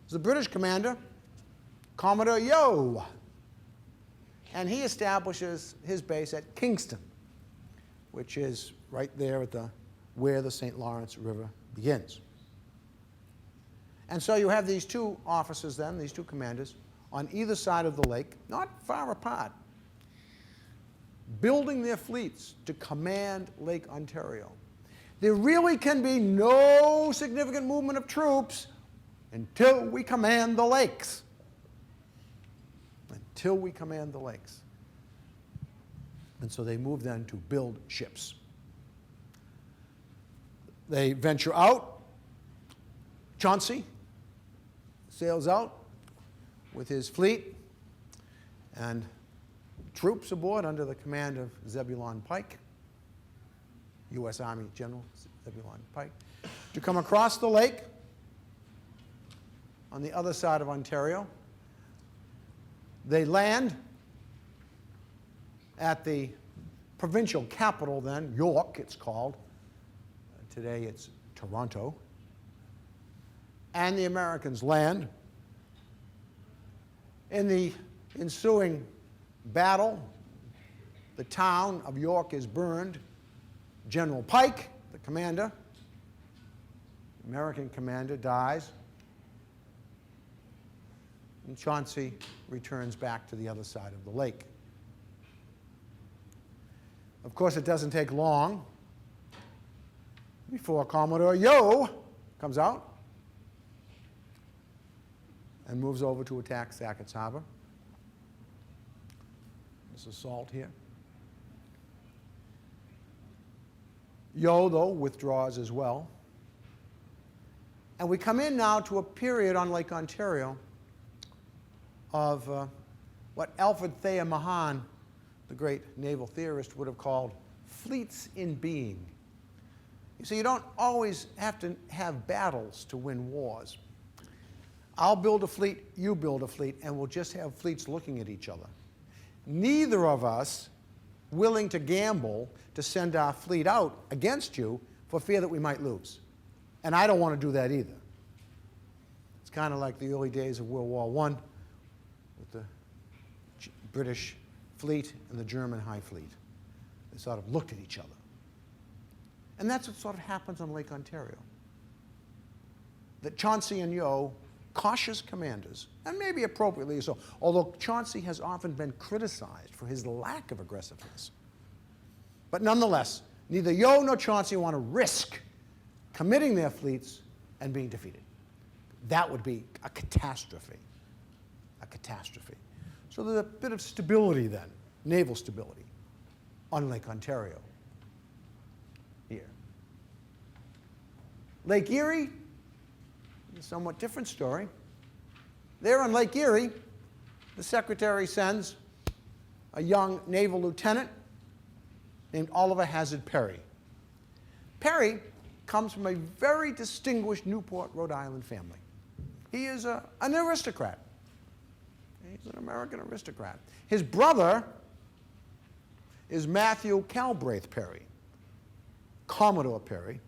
is the British commander, Commodore Yeo, and he establishes his base at Kingston, which is right there at where the St. Lawrence River begins. And so you have these two officers then, these two commanders, on either side of the lake, not far apart, building their fleets to command Lake Ontario. There really can be no significant movement of troops until we command the lakes. Until we command the lakes. And so they move then to build ships. They venture out. Chauncey sails out with his fleet and troops aboard under the command of Zebulon Pike, U.S. Army General Zebulon Pike, to come across the lake on the other side of Ontario. They land at the provincial capital then, York it's called. Today it's Toronto. And the Americans land. In the ensuing battle, the town of York is burned. General Pike, the commander, American commander, dies. And Chauncey returns back to the other side of the lake. Of course, it doesn't take long before Commodore Yo comes out and moves over to attack Sackett's Harbor. This assault here. Yo, though, withdraws as well. And we come in now to a period on Lake Ontario of what Alfred Thayer Mahan, the great naval theorist, would have called fleets in being. You see, you don't always have to have battles to win wars. I'll build a fleet, you build a fleet, and we'll just have fleets looking at each other. Neither of us willing to gamble to send our fleet out against you for fear that we might lose. And I don't want to do that either. It's kind of like the early days of World War I with the British fleet and the German High Fleet. They sort of looked at each other. And that's what sort of happens on Lake Ontario. That Chauncey and Yo, cautious commanders, and maybe appropriately so, although Chauncey has often been criticized for his lack of aggressiveness. But nonetheless, neither Yo nor Chauncey want to risk committing their fleets and being defeated. That would be a catastrophe. A catastrophe. So there's a bit of stability then, naval stability, on Lake Ontario. Here. Lake Erie, a somewhat different story. There on Lake Erie, the Secretary sends a young naval lieutenant named Oliver Hazard Perry. Perry comes from a very distinguished Newport, Rhode Island family. He is an aristocrat. He's an American aristocrat. His brother is Matthew Calbraith Perry, Commodore Perry,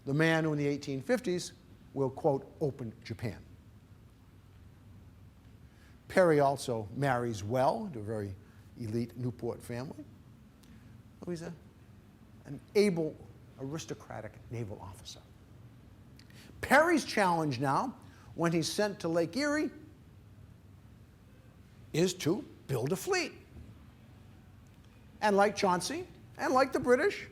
the man who in the 1850s will, quote, open Japan. Perry also marries well to a very elite Newport family. He's an able, aristocratic naval officer. Perry's challenge now, when he's sent to Lake Erie, is to build a fleet. And like Chauncey, and like the British,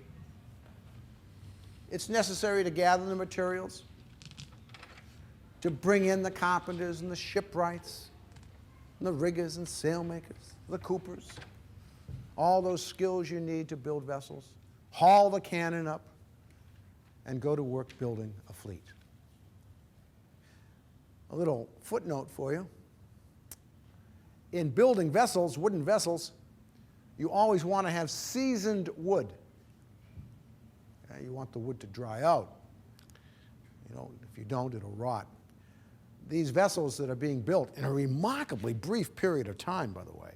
it's necessary to gather the materials, to bring in the carpenters and the shipwrights, and the riggers and sailmakers, the coopers, all those skills you need to build vessels, haul the cannon up, and go to work building a fleet. A little footnote for you. In building vessels, wooden vessels, you always want to have seasoned wood. You want the wood to dry out. You know, if you don't, it'll rot. These vessels that are being built in a remarkably brief period of time, by the way,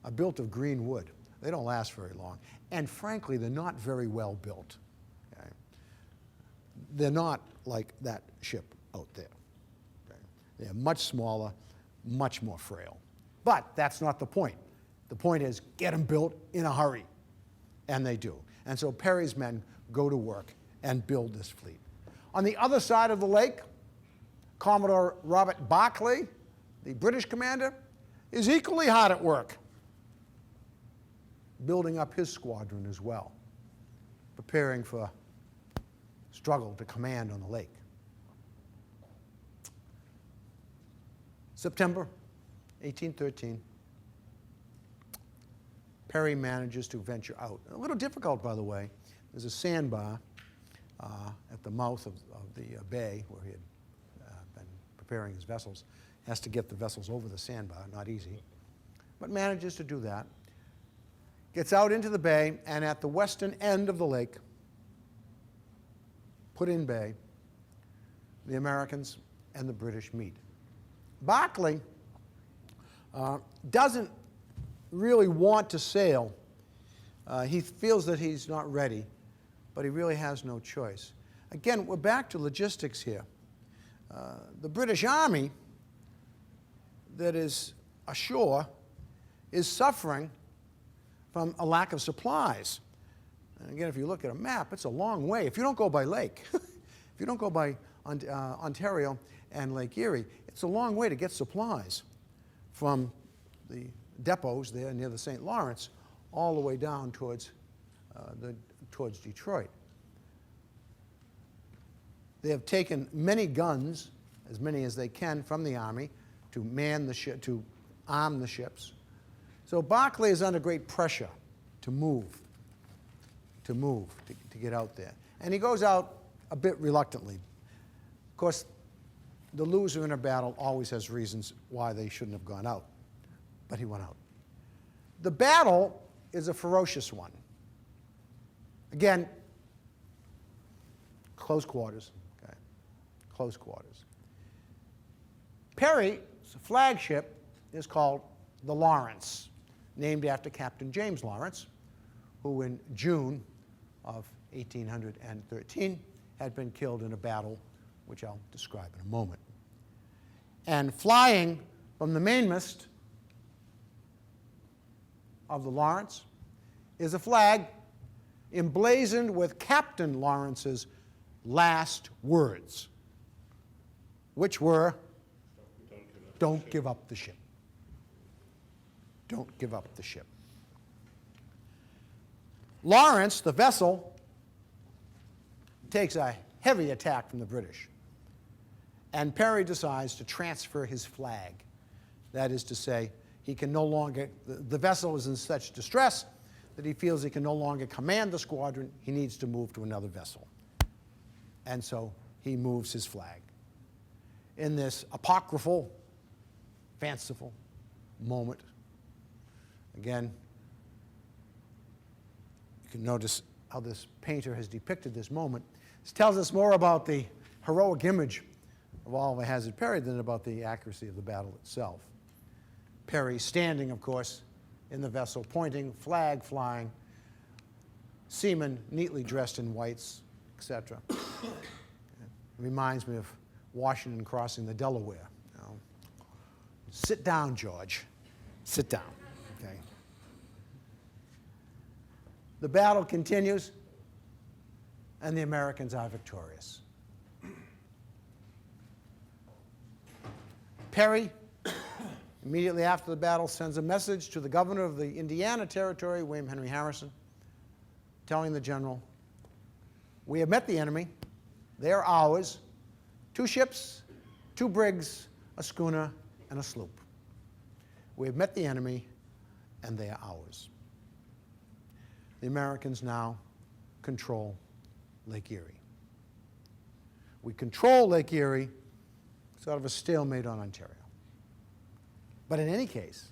are built of green wood. They don't last very long. And frankly, they're not very well built. Okay? They're not like that ship out there. Okay? They're much smaller, much more frail. But that's not the point. The point is, get them built in a hurry. And they do. And so Perry's men go to work and build this fleet. On the other side of the lake, Commodore Robert Barclay, the British commander, is equally hard at work, building up his squadron as well, preparing for struggle to command on the lake. September 1813, Perry manages to venture out. A little difficult, by the way. There's a sandbar at the mouth of the bay where he had been preparing his vessels. Has to get the vessels over the sandbar, not easy, but manages to do that. Gets out into the bay, and at the western end of the lake, put in bay, the Americans and the British meet. Barclay doesn't really want to sail. He feels that he's not ready, but he really has no choice. Again, we're back to logistics here. The British Army that is ashore is suffering from a lack of supplies. And again, if you look at a map, it's a long way. If you don't go by lake, if you don't go by Ontario and Lake Erie, it's a long way to get supplies from the depots there near the St. Lawrence all the way down towards Detroit. They have taken many guns, as many as they can, from the Army to man the ship, to arm the ships. So Barclay is under great pressure to get out there. And he goes out a bit reluctantly. Of course, the loser in a battle always has reasons why they shouldn't have gone out, but he went out. The battle is a ferocious one. Again, close quarters, okay? Close quarters. Perry's flagship is called the Lawrence, named after Captain James Lawrence, who in June of 1813 had been killed in a battle, which I'll describe in a moment. And flying from the mainmast of the Lawrence is a flag emblazoned with Captain Lawrence's last words, which were, "Don't give up the ship. Don't give up the ship." Lawrence, the vessel, takes a heavy attack from the British, and Perry decides to transfer his flag. That is to say, he can no longer, the vessel is in such distress that he feels he can no longer command the squadron. He needs to move to another vessel. And so he moves his flag. In this apocryphal, fanciful moment, again, you can notice how this painter has depicted this moment. This tells us more about the heroic image of Oliver Hazard Perry than about the accuracy of the battle itself. Perry standing, of course, in the vessel, pointing, flag flying, seamen neatly dressed in whites, etc. It reminds me of Washington crossing the Delaware. You know. Sit down, George. Sit down. Okay. The battle continues, and the Americans are victorious. Perry, immediately after the battle, sends a message to the governor of the Indiana Territory, William Henry Harrison, telling the general, "We have met the enemy. They are ours. 2 ships, 2 brigs, a schooner, and a sloop. We have met the enemy, and they are ours." The Americans now control Lake Erie. We control Lake Erie, sort of a stalemate on Ontario. But in any case,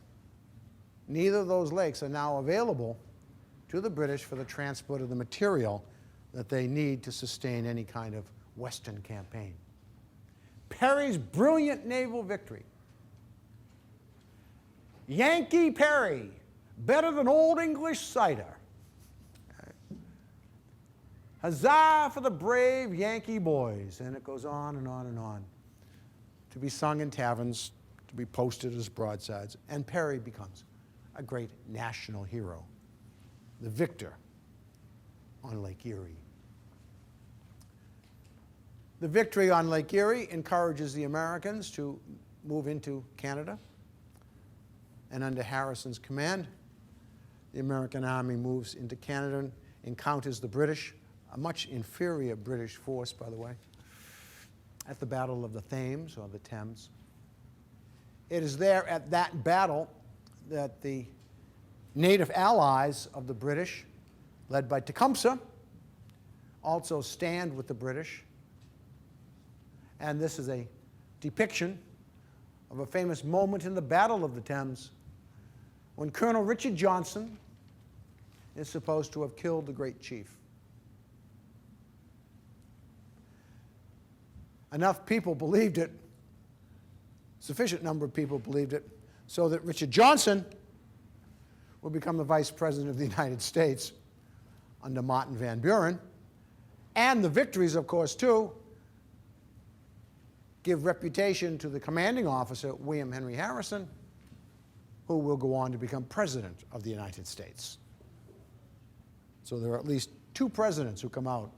neither of those lakes are now available to the British for the transport of the material that they need to sustain any kind of Western campaign. Perry's brilliant naval victory. Yankee Perry, better than Old English cider. Huzzah for the brave Yankee boys. And it goes on and on and on, to be sung in taverns, to be posted as broadsides. And Perry becomes a great national hero, the victor on Lake Erie. The victory on Lake Erie encourages the Americans to move into Canada. And under Harrison's command, the American Army moves into Canada and encounters the British, a much inferior British force, by the way, at the Battle of the Thames, or the Thames. It is there at that battle that the native allies of the British, led by Tecumseh, also stand with the British. And this is a depiction of a famous moment in the Battle of the Thames when Colonel Richard Johnson is supposed to have killed the great chief. Enough people believed it, sufficient number of people believed it, so that Richard Johnson will become the Vice President of the United States under Martin Van Buren. And the victories, of course, too, give reputation to the commanding officer, William Henry Harrison, who will go on to become President of the United States. So there are at least 2 presidents who come out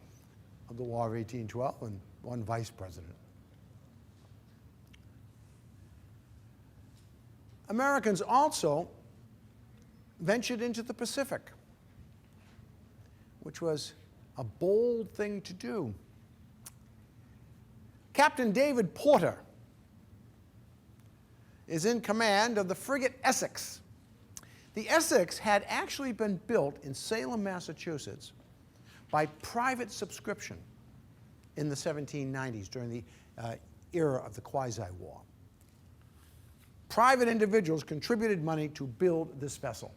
of the War of 1812 and 1 vice president. Americans also ventured into the Pacific, which was a bold thing to do. Captain David Porter is in command of the frigate Essex. The Essex had actually been built in Salem, Massachusetts by private subscription in the 1790s during the era of the Quasi-War. Private individuals contributed money to build this vessel.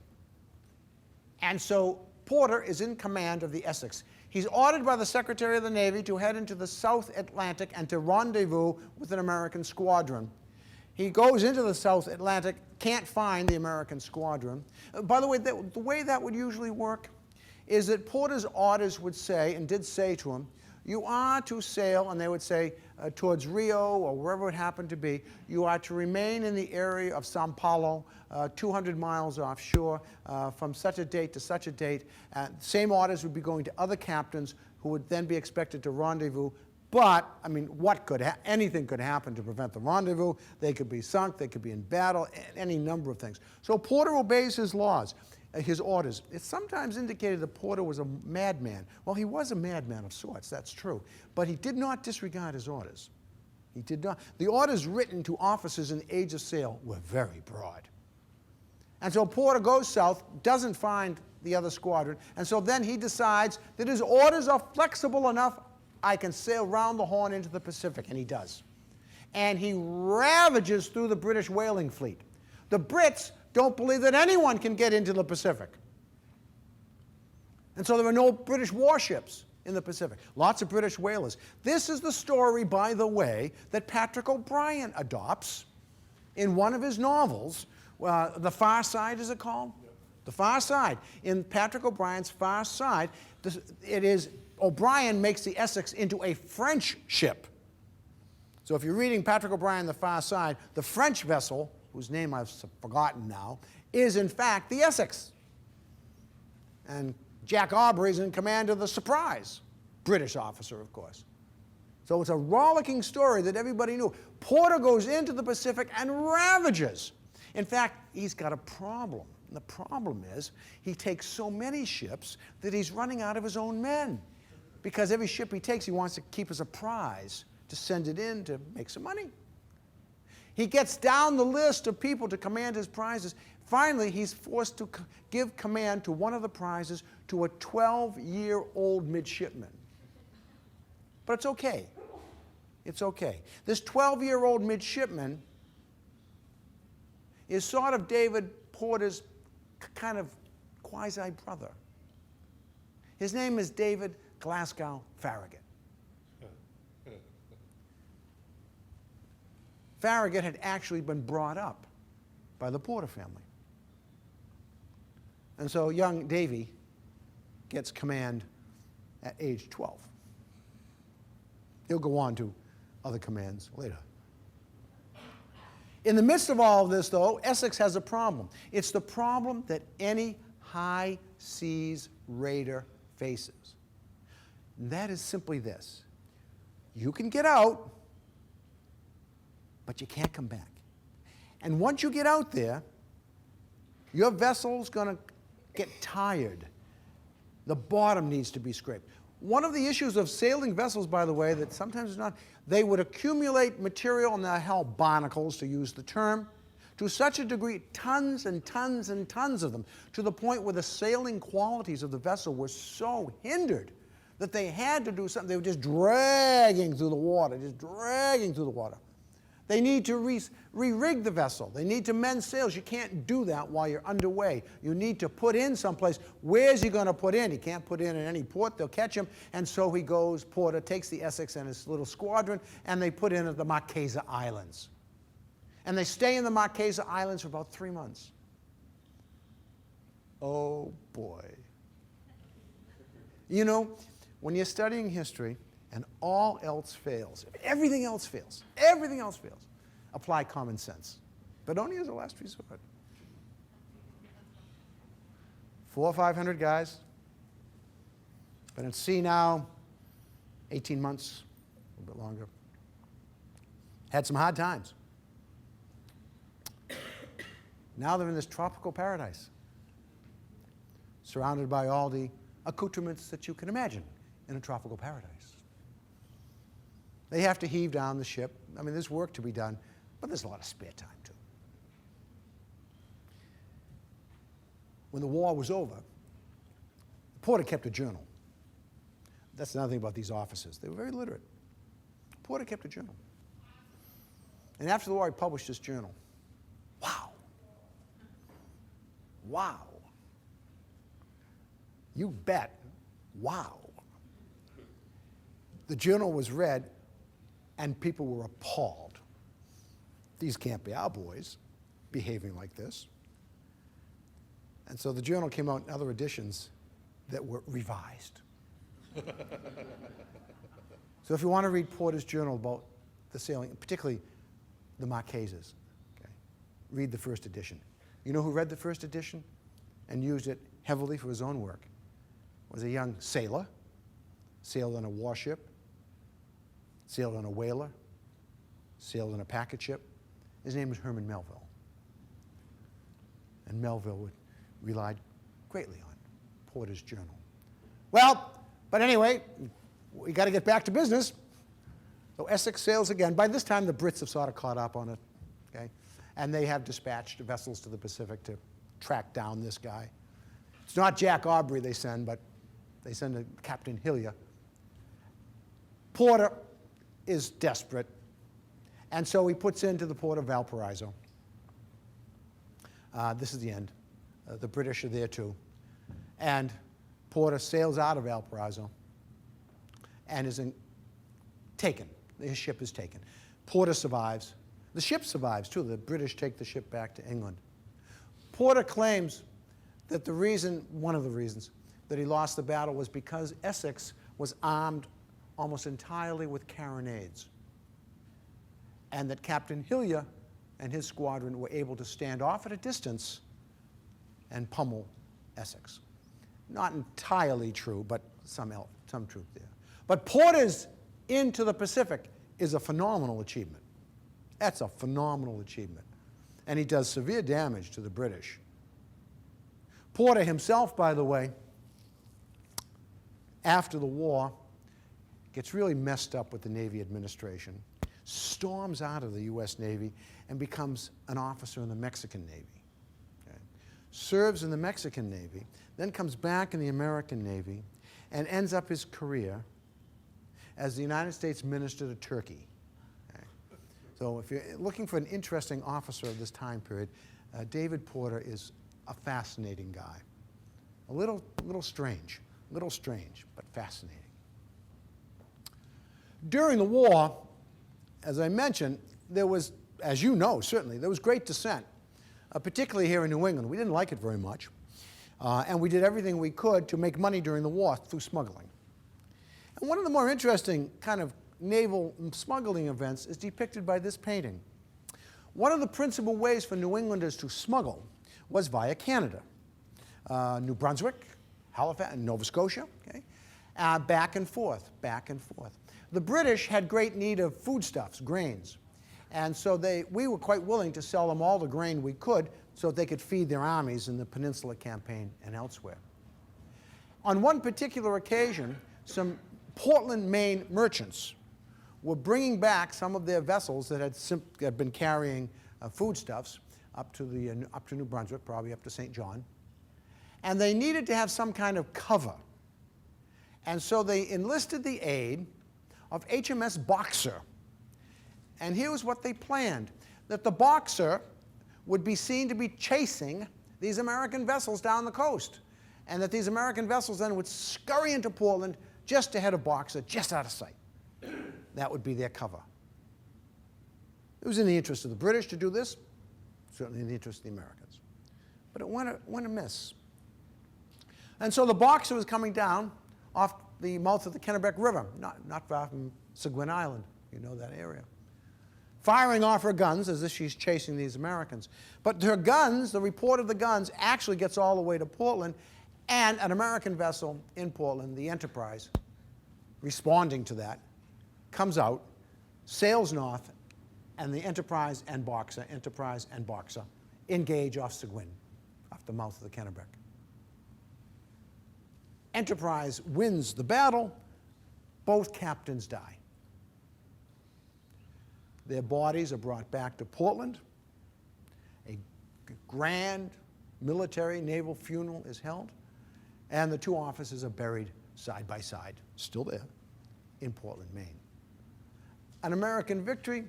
And so Porter is in command of the Essex. He's ordered by the Secretary of the Navy to head into the South Atlantic and to rendezvous with an American squadron. He goes into the South Atlantic, can't find the American squadron. By the way, the way that would usually work is that Porter's orders would say, and did say to him, you are to sail, and they would say, towards Rio or wherever it happened to be. You are to remain in the area of Sao Paulo, 200 miles offshore, from such a date to such a date. Same orders would be going to other captains who would then be expected to rendezvous. But, I mean, anything could happen to prevent the rendezvous. They could be sunk, they could be in battle, any number of things. So Porter obeys his laws, his orders. It's sometimes indicated that Porter was a madman. Well, he was a madman of sorts, that's true. But he did not disregard his orders. He did not. The orders written to officers in the age of sail were very broad. And so Porter goes south, doesn't find the other squadron, and so then he decides that his orders are flexible enough, I can sail round the Horn into the Pacific, and he does. And he ravages through the British whaling fleet. The Brits don't believe that anyone can get into the Pacific. And so there are no British warships in the Pacific. Lots of British whalers. This is the story, by the way, that Patrick O'Brian adopts in one of his novels. The Far Side, is it called? Yep. The Far Side. In Patrick O'Brian's Far Side, O'Brian makes the Essex into a French ship. So if you're reading Patrick O'Brian, The Far Side, the French vessel, whose name I've forgotten now, is in fact the Essex. And Jack Aubrey is in command of the Surprise, British officer, of course. So it's a rollicking story that everybody knew. Porter goes into the Pacific and ravages. In fact, he's got a problem. And the problem is he takes so many ships that he's running out of his own men. Because every ship he takes, he wants to keep as a prize to send it in to make some money. He gets down the list of people to command his prizes. Finally, he's forced to give command to one of the prizes to a 12-year-old midshipman. But it's okay. It's okay. This 12-year-old midshipman is sort of David Porter's kind of quasi-brother. His name is David Glasgow Farragut. Farragut had actually been brought up by the Porter family. And so young Davy gets command at age 12. He'll go on to other commands later. In the midst of all of this, though, Essex has a problem. It's the problem that any high seas raider faces. And that is simply this. You can get out, but you can't come back. And once you get out there, your vessel's going to get tired. The bottom needs to be scraped. One of the issues of sailing vessels, by the way, that sometimes is not, they would accumulate material, and they're held barnacles, to use the term, to such a degree, tons and tons and tons of them, to the point where the sailing qualities of the vessel were so hindered that they had to do something. They were just dragging through the water, just dragging through the water. They need to re-rig the vessel. They need to mend sails. You can't do that while you're underway. You need to put in someplace. Where's he going to put in? He can't put in any port. They'll catch him. And so he goes, Porter takes the Essex and his little squadron, and they put in at the Marquesa Islands. And they stay in the Marquesa Islands for about 3 months. Oh, boy. You know, when you're studying history, and all else fails, if everything else fails, apply common sense, but only as a last resort. 400 or 500 guys, been at sea now 18 months, a little bit longer. Had some hard times. Now they're in this tropical paradise, surrounded by all the accoutrements that you can imagine in a tropical paradise. They have to heave down the ship. I mean, there's work to be done, but there's a lot of spare time, too. When the war was over, Porter kept a journal. That's another thing about these officers. They were very literate. Porter kept a journal. And after the war, he published this journal. Wow. Wow. You bet. Wow. The journal was read, and people were appalled. These can't be our boys behaving like this. And so the journal came out in other editions that were revised. So if you want to read Porter's journal about the sailing, particularly the Marquesas, okay, read the first edition. You know who read the first edition and used it heavily for his own work? Was a young sailor, sailed on a warship, sailed on a whaler, sailed on a packet ship. His name was Herman Melville. And Melville relied greatly on Porter's journal. Well, but anyway, we got to get back to business. So Essex sails again. By this time, the Brits have sort of caught up on it, okay? And they have dispatched vessels to the Pacific to track down this guy. It's not Jack Aubrey they send, but they send a Captain Hillier. Porter is desperate, and so he puts into the port of Valparaiso. This is the end. The British are there too. And Porter sails out of Valparaiso and is taken. His ship is taken. Porter survives. The ship survives too. The British take the ship back to England. Porter claims that one of the reasons that he lost the battle was because Essex was armed almost entirely with carronades, and that Captain Hillier and his squadron were able to stand off at a distance and pummel Essex. Not entirely true, but some truth there. But Porter's into the Pacific is a phenomenal achievement. That's a phenomenal achievement. And he does severe damage to the British. Porter himself, by the way, after the war, gets really messed up with the Navy administration, storms out of the U.S. Navy, and becomes an officer in the Mexican Navy. Okay? Serves in the Mexican Navy, then comes back in the American Navy, and ends up his career as the United States Minister to Turkey. Okay? So if you're looking for an interesting officer of this time period, David Porter is a fascinating guy. A little strange, but fascinating. During the war, as I mentioned, there was, as you know, certainly, there was great dissent, particularly here in New England. We didn't like it very much, and we did everything we could to make money during the war through smuggling. And one of the more interesting kind of naval smuggling events is depicted by this painting. One of the principal ways for New Englanders to smuggle was via Canada, New Brunswick, Halifax, and Nova Scotia, okay? Back and forth, back and forth. the British had great need of foodstuffs, grains. And so we were quite willing to sell them all the grain we could so that they could feed their armies in the Peninsula Campaign and elsewhere. On one particular occasion, some Portland, Maine merchants were bringing back some of their vessels that had been carrying foodstuffs up to New Brunswick, probably up to St. John. And they needed to have some kind of cover. And so they enlisted the aid of HMS Boxer. And here was what they planned, that the Boxer would be seen to be chasing these American vessels down the coast, and that these American vessels then would scurry into Portland just ahead of Boxer, just out of sight. That would be their cover. It was in the interest of the British to do this, certainly in the interest of the Americans. But it went amiss. And so the Boxer was coming down off the mouth of the Kennebec River, not far from Seguin Island. You know that area. Firing off her guns as if she's chasing these Americans. But her guns, the report of the guns, actually gets all the way to Portland, and an American vessel in Portland, the Enterprise, responding to that, comes out, sails north, and the Enterprise and Boxer engage off Seguin, off the mouth of the Kennebec. Enterprise wins the battle. Both captains die. Their bodies are brought back to Portland. A grand military naval funeral is held, and the two officers are buried side by side, still there, in Portland, Maine. An American victory,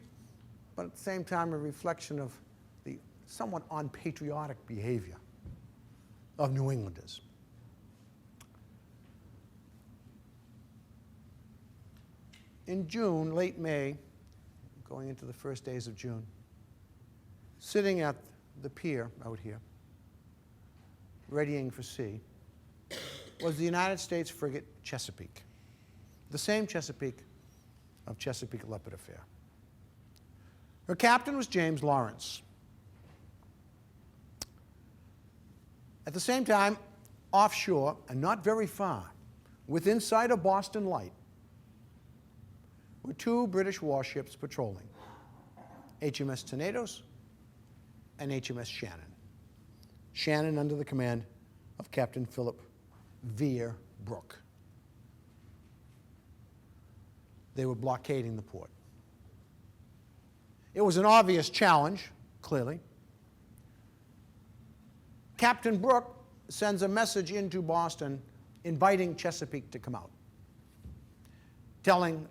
but at the same time a reflection of the somewhat unpatriotic behavior of New Englanders. In June, late May, going into the first days of June, sitting at the pier out here, readying for sea, was the United States frigate Chesapeake, the same Chesapeake of Chesapeake Leopard affair. Her captain was James Lawrence. At the same time, offshore, and not very far, within sight of Boston Light, were two British warships patrolling, HMS Tenedos and HMS Shannon. Shannon under the command of Captain Philip Vere Brooke. They were blockading the port. It was an obvious challenge, clearly. Captain Brooke sends a message into Boston inviting Chesapeake to come out, telling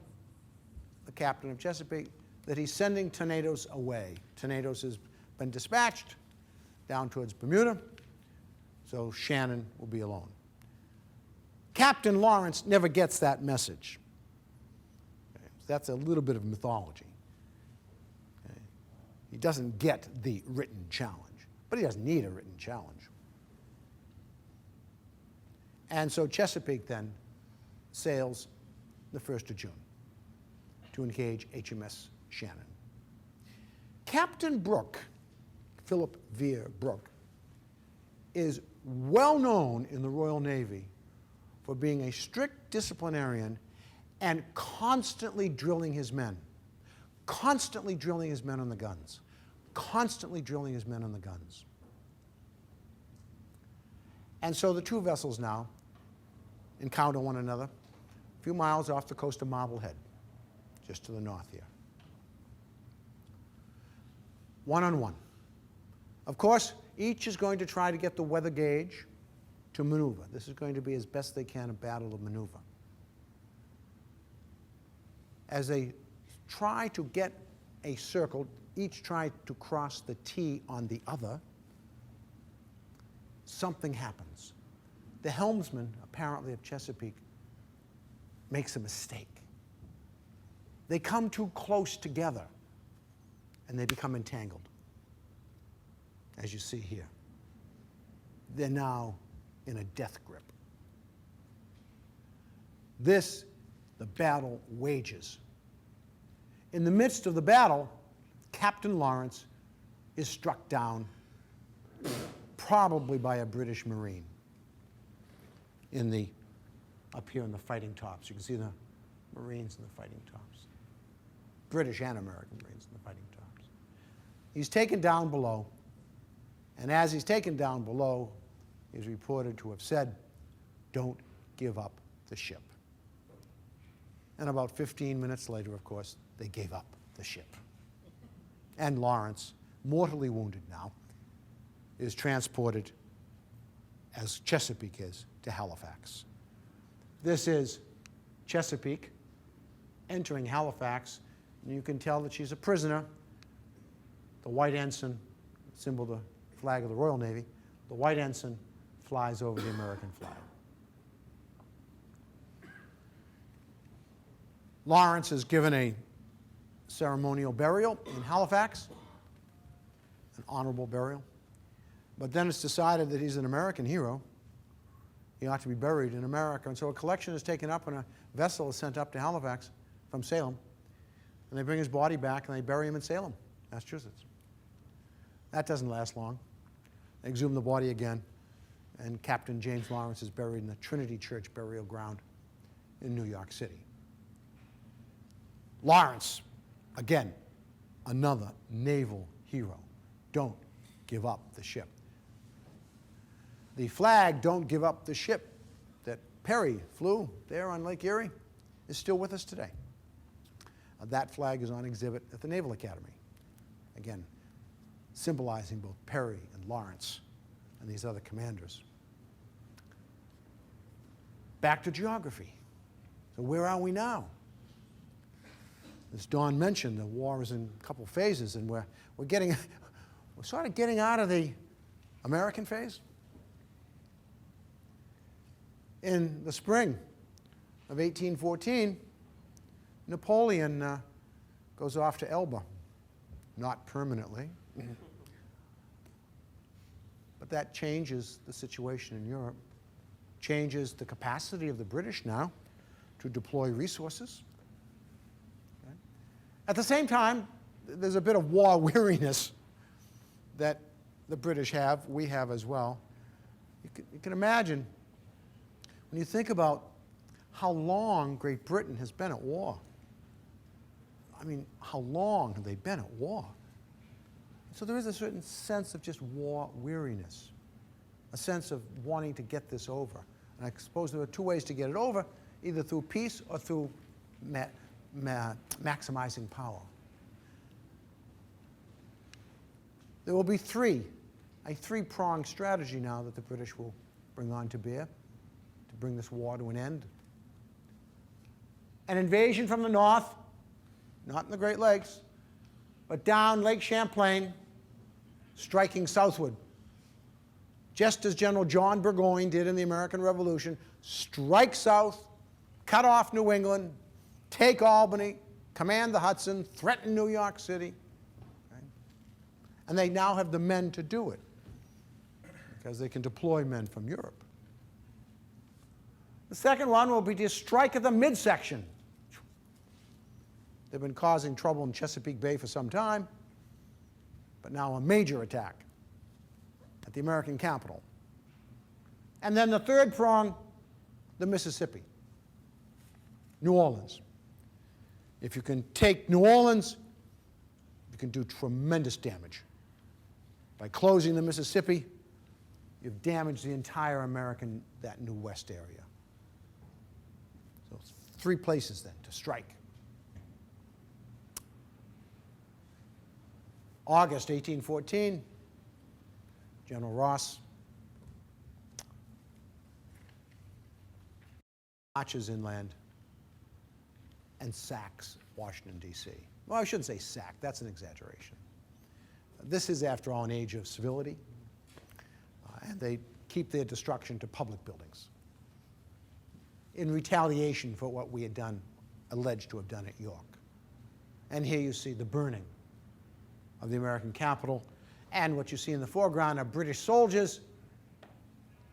the captain of Chesapeake that he's sending Tenedos away. Tenedos has been dispatched down towards Bermuda, so Shannon will be alone. Captain Lawrence never gets that message. Okay, that's a little bit of mythology. Okay. He doesn't get the written challenge, but he doesn't need a written challenge. And so Chesapeake then sails the 1st of June to engage HMS Shannon. Captain Brooke, Philip Vere Brooke, is well known in the Royal Navy for being a strict disciplinarian and constantly drilling his men. Constantly drilling his men on the guns. Constantly drilling his men on the guns. And so the two vessels now encounter one another a few miles off the coast of Marblehead, just to the north here. One-on-one. Of course, each is going to try to get the weather gauge to maneuver. This is going to be as best they can a battle of maneuver. As they try to get a circle, each try to cross the T on the other, something happens. The helmsman, apparently of Chesapeake, makes a mistake. They come too close together, and they become entangled, as you see here. They're now in a death grip. This, the battle wages. In the midst of the battle, Captain Lawrence is struck down, probably by a British Marine, up here in the fighting tops. You can see the Marines in the fighting tops. British and American Marines in the fighting tops. He's taken down below, and as he's taken down below, he's reported to have said, "Don't give up the ship." And about 15 minutes later, of course, they gave up the ship. And Lawrence, mortally wounded now, is transported, as Chesapeake is, to Halifax. This is Chesapeake entering Halifax, and you can tell that she's a prisoner. The white ensign, symbol of the flag of the Royal Navy, the white ensign flies over the American flag. Lawrence is given a ceremonial burial in Halifax, an honorable burial. But then it's decided that he's an American hero. He ought to be buried in America. And so a collection is taken up and a vessel is sent up to Halifax from Salem. And they bring his body back and they bury him in Salem, Massachusetts. That doesn't last long. They exhume the body again, and Captain James Lawrence is buried in the Trinity Church burial ground in New York City. Lawrence, again, another naval hero. Don't give up the ship. The flag, "Don't give up the ship," that Perry flew there on Lake Erie is still with us today. That flag is on exhibit at the Naval Academy. Again, symbolizing both Perry and Lawrence and these other commanders. Back to geography. So where are we now? As Don mentioned, the war is in a couple phases, and we're sort of getting out of the American phase. In the spring of 1814, Napoleon goes off to Elba, not permanently, but that changes the situation in Europe, changes the capacity of the British now to deploy resources. Okay. At the same time, there's a bit of war weariness that the British have, we have as well. You can imagine, when you think about how long Great Britain has been at war. I mean, how long have they been at war? So there is a certain sense of just war weariness, a sense of wanting to get this over. And I suppose there are two ways to get it over, either through peace or through maximizing power. There will be a three-pronged strategy now that the British will bring on to bear to bring this war to an end. An invasion from the north, not in the Great Lakes, but down Lake Champlain, striking southward. Just as General John Burgoyne did in the American Revolution, strike south, cut off New England, take Albany, command the Hudson, threaten New York City. Right? And they now have the men to do it because they can deploy men from Europe. The second one will be to strike at the midsection. They've been causing trouble in Chesapeake Bay for some time, but now a major attack at the American capital. And then the third prong, the Mississippi, New Orleans. If you can take New Orleans, you can do tremendous damage. By closing the Mississippi, you've damaged the entire that New West area. So it's three places then to strike. August 1814, General Ross marches inland and sacks Washington, D.C. Well, I shouldn't say sack, that's an exaggeration. This is, after all, an age of civility, and they keep their destruction to public buildings in retaliation for what we had done, alleged to have done at York. And here you see the burning of the American capital, and what you see in the foreground are British soldiers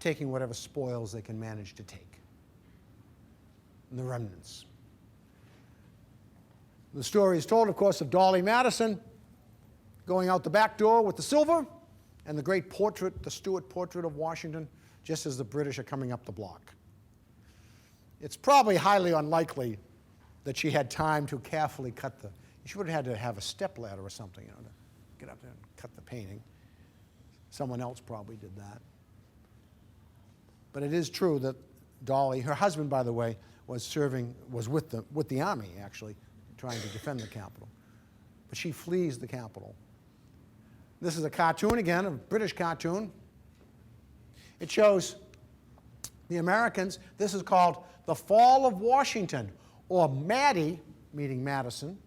taking whatever spoils they can manage to take, and the remnants. The story is told, of course, of Dolly Madison going out the back door with the silver and the great portrait, the Stuart portrait of Washington, just as the British are coming up the block. It's probably highly unlikely that she had time to carefully cut the, she would have had to have a step ladder or something, to get up there and cut the painting. Someone else probably did that. But it is true that Dolly, her husband, by the way, was with the army, actually, trying to defend the Capitol. But she flees the Capitol. This is a cartoon, again, a British cartoon. It shows the Americans. This is called The Fall of Washington, or Maddie, meaning Madison,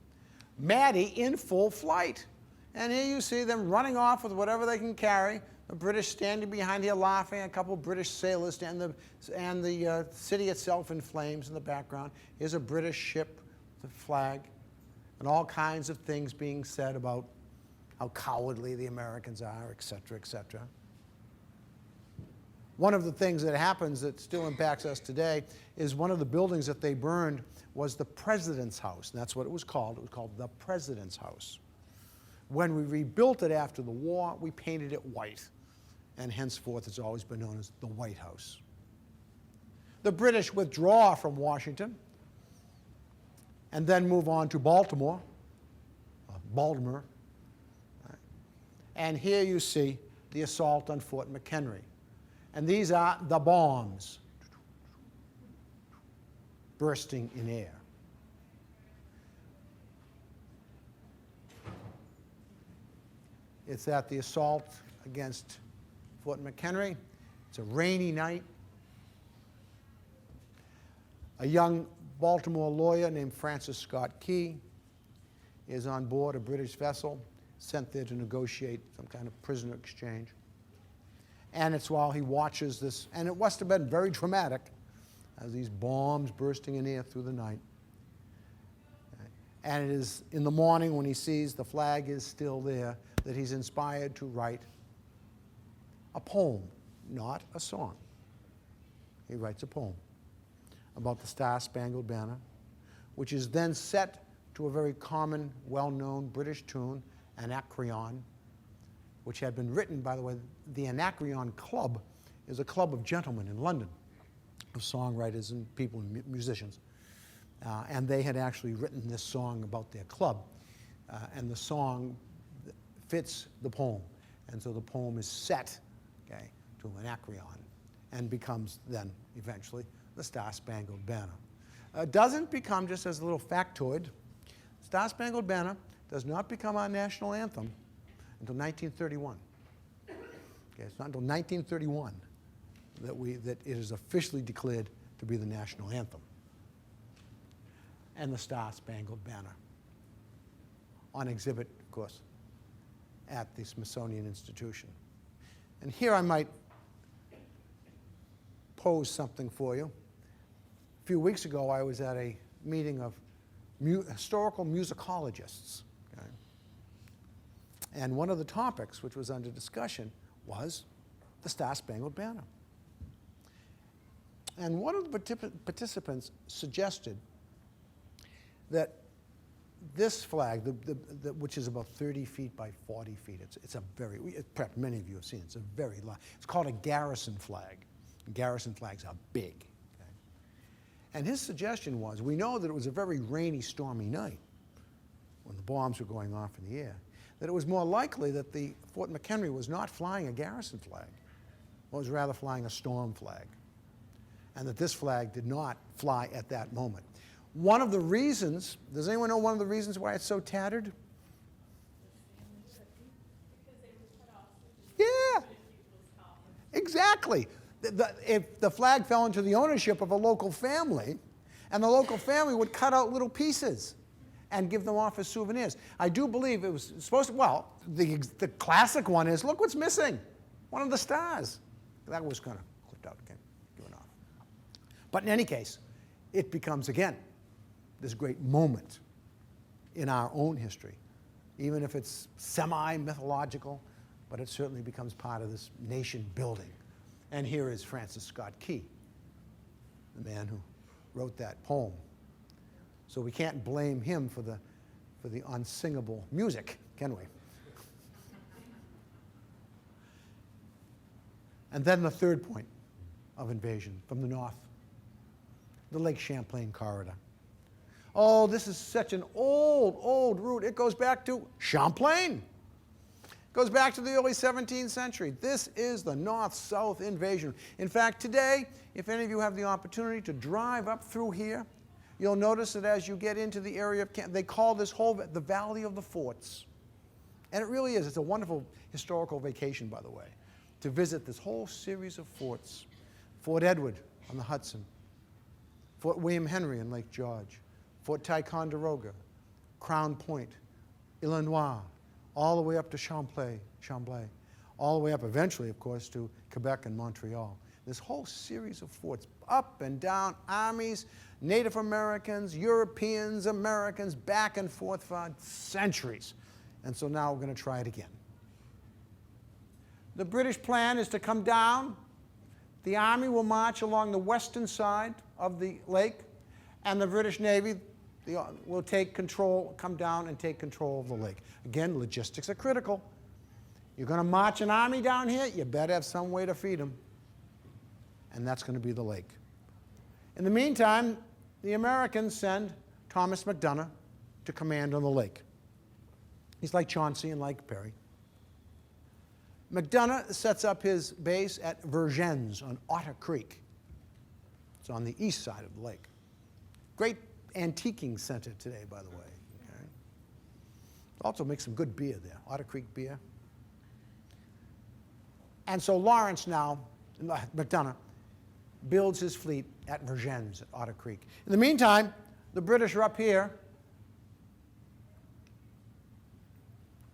Maddie in full flight. And here you see them running off with whatever they can carry. The British standing behind here laughing, a couple of British sailors, and the city itself in flames in the background. Here's a British ship, the flag, and all kinds of things being said about how cowardly the Americans are, et cetera, et cetera. One of the things that happens that still impacts us today is one of the buildings that they burned was the President's House, and that's what it was called. It was called the President's House. When we rebuilt it after the war, we painted it white, and henceforth it's always been known as the White House. The British withdraw from Washington and then move on to Baltimore. And here you see the assault on Fort McHenry. And these are the bombs bursting in air. It's at the assault against Fort McHenry. It's a rainy night. A young Baltimore lawyer named Francis Scott Key is on board a British vessel sent there to negotiate some kind of prisoner exchange. And it's while he watches this, and it must have been very dramatic, as these bombs bursting in air through the night. And it is in the morning when he sees the flag is still there that he's inspired to write a poem, not a song. He writes a poem about the Star-Spangled Banner, which is then set to a very common, well-known British tune, Anacreon, which had been written, by the way. The Anacreon Club is a club of gentlemen in London, of songwriters and people, musicians. And they had actually written this song about their club. And the song fits the poem. And so the poem is set, okay, to Anacreon and becomes then, eventually, the Star-Spangled Banner. Doesn't become, just as a little factoid, Star-Spangled Banner does not become our national anthem until 1931. Okay, it's not until 1931 that it is officially declared to be the national anthem. And the Star-Spangled Banner, on exhibit, of course, at the Smithsonian Institution. And here I might pose something for you. A few weeks ago, I was at a meeting of historical musicologists. Okay? And one of the topics which was under discussion was the Star-Spangled Banner. And one of the participants suggested that this flag, which is about 30 feet by 40 feet, it's a very, perhaps many of you have seen it, it's a very large, it's called a garrison flag. Garrison flags are big. Okay? And his suggestion was, we know that it was a very rainy, stormy night when the bombs were going off in the air, that it was more likely that the Fort McHenry was not flying a garrison flag, but was rather flying a storm flag, and that this flag did not fly at that moment. One of the reasons, does anyone know one of the reasons why it's so tattered? Yeah, exactly. If the flag fell into the ownership of a local family, and the local family would cut out little pieces and give them off as souvenirs. I do believe it was supposed to, well, the classic one is, look what's missing, one of the stars. That was kind of clipped out again, given off. But in any case, it becomes, again, this great moment in our own history, even if it's semi-mythological, but it certainly becomes part of this nation building. And here is Francis Scott Key, the man who wrote that poem. So we can't blame him for the unsingable music, can we? And then the third point of invasion from the north, the Lake Champlain corridor. Oh, this is such an old, old route. It goes back to Champlain. It goes back to the early 17th century. This is the north-south invasion. In fact, today, if any of you have the opportunity to drive up through here, you'll notice that as you get into the area of they call this whole the Valley of the Forts. And it really is. It's a wonderful historical vacation, by the way, to visit this whole series of forts. Fort Edward on the Hudson, Fort William Henry in Lake George, Fort Ticonderoga, Crown Point, Illinois, all the way up to Champlain, all the way up eventually, of course, to Quebec and Montreal. This whole series of forts, up and down, armies, Native Americans, Europeans, Americans, back and forth for centuries. And so now we're going to try it again. The British plan is to come down. The Army will march along the western side of the lake, and the British Navy will come down and take control of the lake. Again, logistics are critical. You're going to march an army down here, you better have some way to feed them. And that's going to be the lake. In the meantime, the Americans send Thomas MacDonough to command on the lake. He's like Chauncey and like Perry. MacDonough sets up his base at Vergennes on Otter Creek. It's on the east side of the lake. Great antiquing center today, by the way. Okay. Also makes some good beer there, Otter Creek beer. And so Lawrence now, MacDonough, builds his fleet at Vergennes at Otter Creek. In the meantime, the British are up here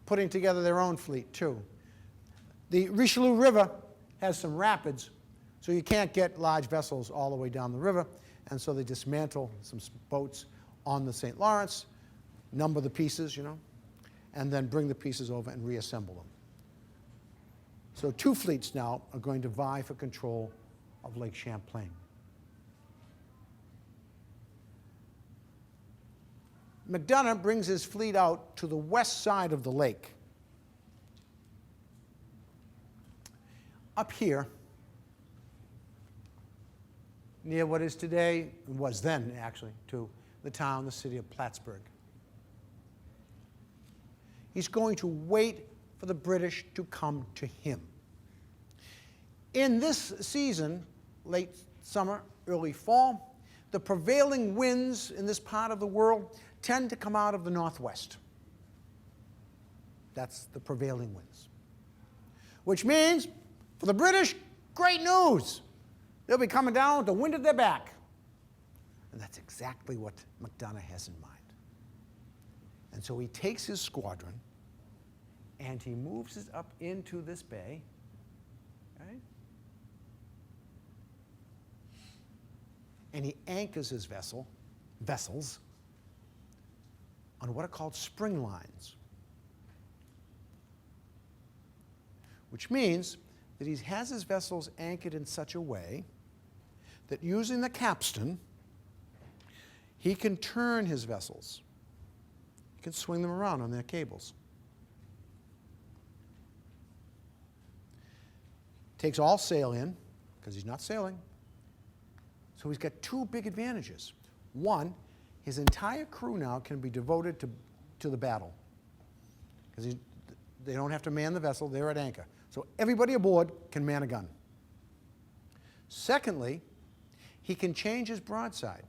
putting together their own fleet too. The Richelieu River has some rapids, so you can't get large vessels all the way down the river, and so they dismantle some boats on the St. Lawrence, number the pieces, and then bring the pieces over and reassemble them. So two fleets now are going to vie for control of Lake Champlain. MacDonough brings his fleet out to the west side of the lake. Up here, near what is today, was then actually, to the city of Plattsburgh. He's going to wait for the British to come to him. In this season, late summer, early fall, the prevailing winds in this part of the world tend to come out of the northwest. That's the prevailing winds. Which means, for the British, great news. They'll be coming down with the wind at their back. And that's exactly what MacDonough has in mind. And so he takes his squadron and he moves it up into this bay. Right? And he anchors his vessels on what are called spring lines. Which means that he has his vessels anchored in such a way that using the capstan, he can turn his vessels. He can swing them around on their cables. Takes all sail in, because he's not sailing. So he's got two big advantages. One, his entire crew now can be devoted to the battle, because they don't have to man the vessel, they're at anchor. So everybody aboard can man a gun. Secondly, he can change his broadside.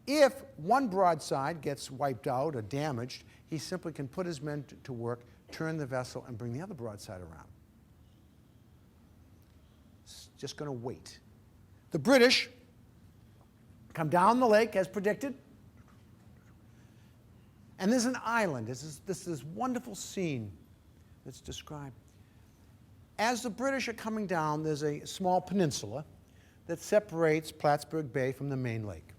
If one broadside gets wiped out or damaged, he simply can put his men to work, turn the vessel, and bring the other broadside around. It's just going to wait. The British come down the lake as predicted, and there's an island. This wonderful scene that's described. As the British are coming down, there's a small peninsula that separates Plattsburgh Bay from the main lake.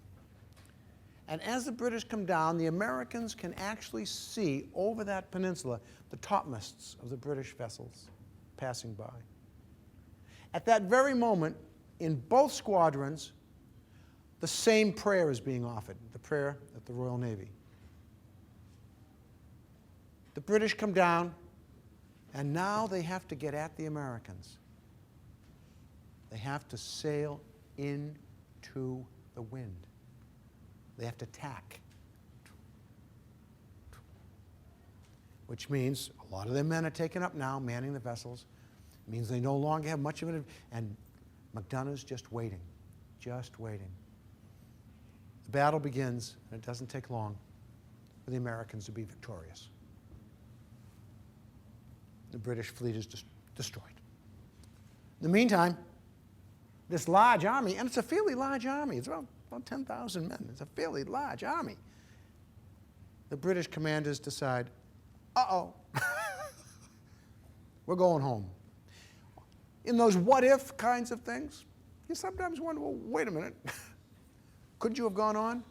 And as the British come down, the Americans can actually see over that peninsula the topmasts of the British vessels passing by. At that very moment, in both squadrons, the same prayer is being offered, the prayer at the Royal Navy. The British come down, and now they have to get at the Americans. They have to sail into the wind. They have to tack. which means a lot of their men are taken up now, manning the vessels. It means they no longer have much of it, and McDonough's just waiting, just waiting. The battle begins, and it doesn't take long for the Americans to be victorious. The British fleet is destroyed. In the meantime, this large army, and it's a fairly large army, it's about 10,000 men, it's a fairly large army. The British commanders decide, uh-oh, we're going home. In those what-if kinds of things, you sometimes wonder, well, wait a minute, could you have gone on?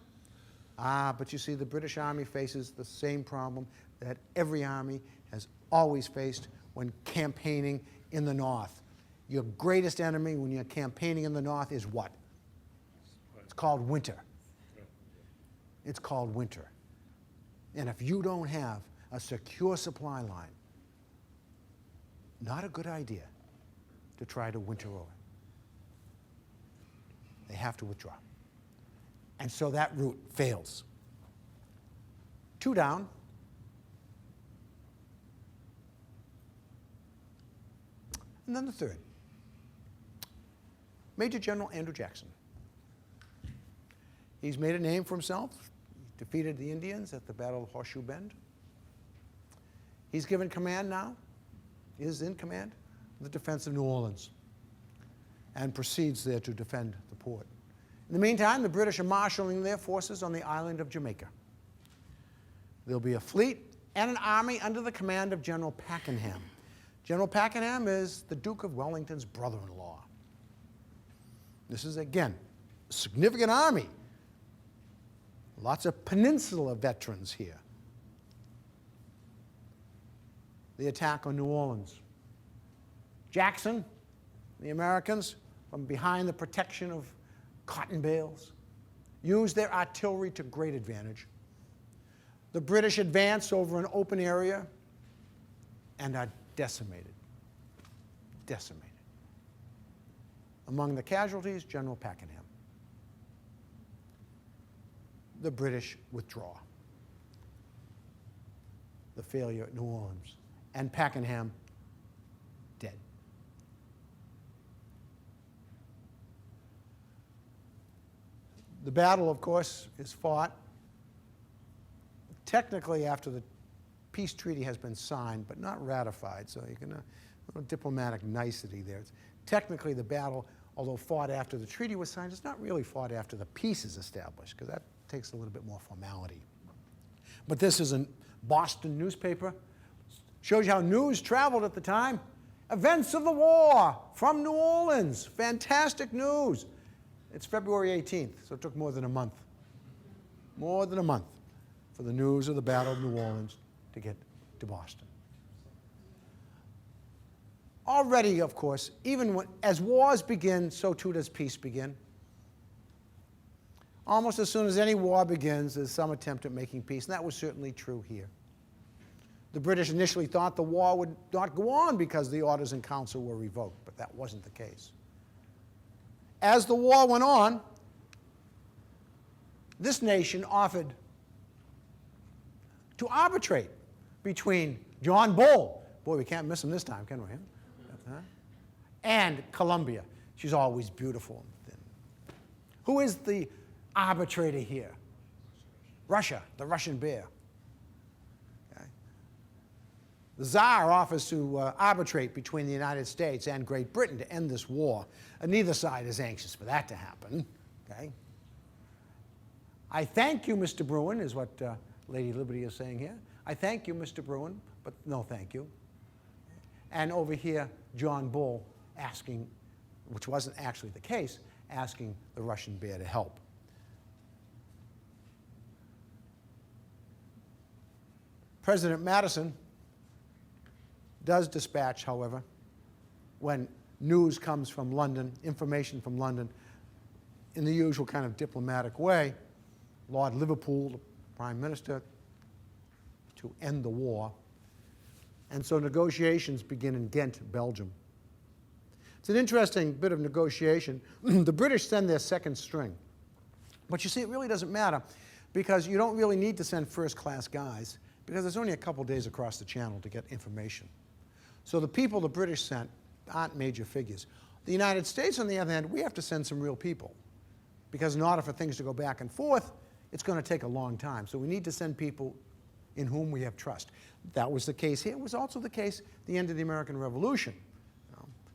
But you see, the British Army faces the same problem that every army has always faced when campaigning in the North. Your greatest enemy when you're campaigning in the North is what? It's called winter. It's called winter. And if you don't have a secure supply line, not a good idea to try to winter over. They have to withdraw. And so that route fails. 2 down. And then the third. Major General Andrew Jackson. He's made a name for himself. He defeated the Indians at the Battle of Horseshoe Bend. He's given command now, is in command of the defense of New Orleans, and proceeds there to defend the port. In the meantime, the British are marshaling their forces on the island of Jamaica. There'll be a fleet and an army under the command of General Pakenham. General Pakenham is the Duke of Wellington's brother-in-law. This is, again, a significant army. Lots of peninsula veterans here. The attack on New Orleans. Jackson, the Americans, from behind the protection of cotton bales, used their artillery to great advantage. The British advance over an open area and are decimated. Decimated. Among the casualties, General Pakenham. The British withdraw. The failure at New Orleans. And Pakenham dead. The battle, of course, is fought technically after the peace treaty has been signed, but not ratified, so you can, a little diplomatic nicety there. It's technically the battle, although fought after the treaty was signed, it's not really fought after the peace is established, because that takes a little bit more formality. But this is a Boston newspaper. Shows you how news traveled at the time. Events of the war from New Orleans. Fantastic news. It's February 18th, so it took more than a month. More than a month for the news of the Battle of New Orleans to get to Boston. Already, of course, even as wars begin, so too does peace begin. Almost as soon as any war begins, there's some attempt at making peace, and that was certainly true here. The British initially thought the war would not go on because the orders in council were revoked, but that wasn't the case. As the war went on, this nation offered to arbitrate between John Bull, boy, we can't miss him this time, can we? And Columbia. She's always beautiful and thin. Who is the arbitrator here? Russia, the Russian bear. Okay. The Tsar offers to arbitrate between the United States and Great Britain to end this war. And neither side is anxious for that to happen. Okay. I thank you, Mr. Bruin, is what Lady Liberty is saying here. I thank you, Mr. Bruin, but no thank you. And over here, John Bull asking, which wasn't actually the case, asking the Russian bear to help. President Madison does dispatch, however, when news comes from London, information from London, in the usual kind of diplomatic way, Lord Liverpool, the Prime Minister, to end the war. And so negotiations begin in Ghent, Belgium. It's an interesting bit of negotiation. The British send their second string. But you see, it really doesn't matter because you don't really need to send first-class guys because it's only a couple days across the channel to get information. So the people the British sent aren't major figures. The United States, on the other hand, we have to send some real people, because in order for things to go back and forth, it's going to take a long time. So we need to send people in whom we have trust. That was the case here. It was also the case at the end of the American Revolution.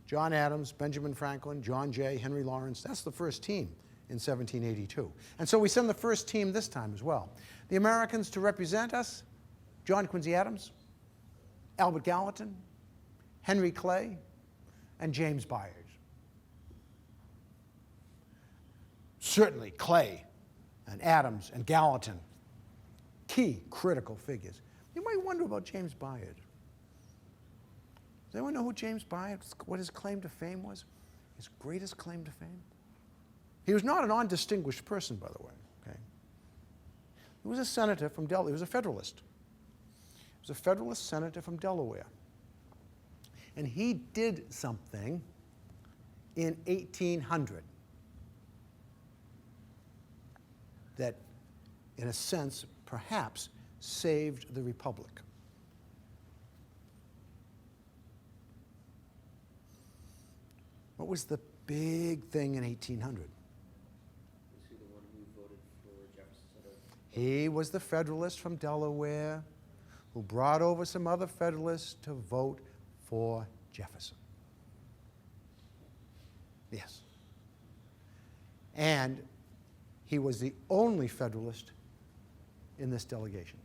John Adams, Benjamin Franklin, John Jay, Henry Lawrence, that's the first team in 1782. And so we send the first team this time as well. The Americans to represent us, John Quincy Adams, Albert Gallatin, Henry Clay, and James Byers. Certainly Clay and Adams and Gallatin, key critical figures. You might wonder about James Byers. Does anyone know who James Byers, what his claim to fame was? His greatest claim to fame? He was not an undistinguished person, by the way. Okay? He was a senator from Delaware. He was a Federalist. He was a Federalist senator from Delaware. And he did something in 1800 that, in a sense, perhaps saved the Republic. What was the big thing in 1800? Was he the one who voted for Jefferson? He was the Federalist from Delaware who brought over some other Federalists to vote for Jefferson. Yes. And he was the only Federalist in this delegation.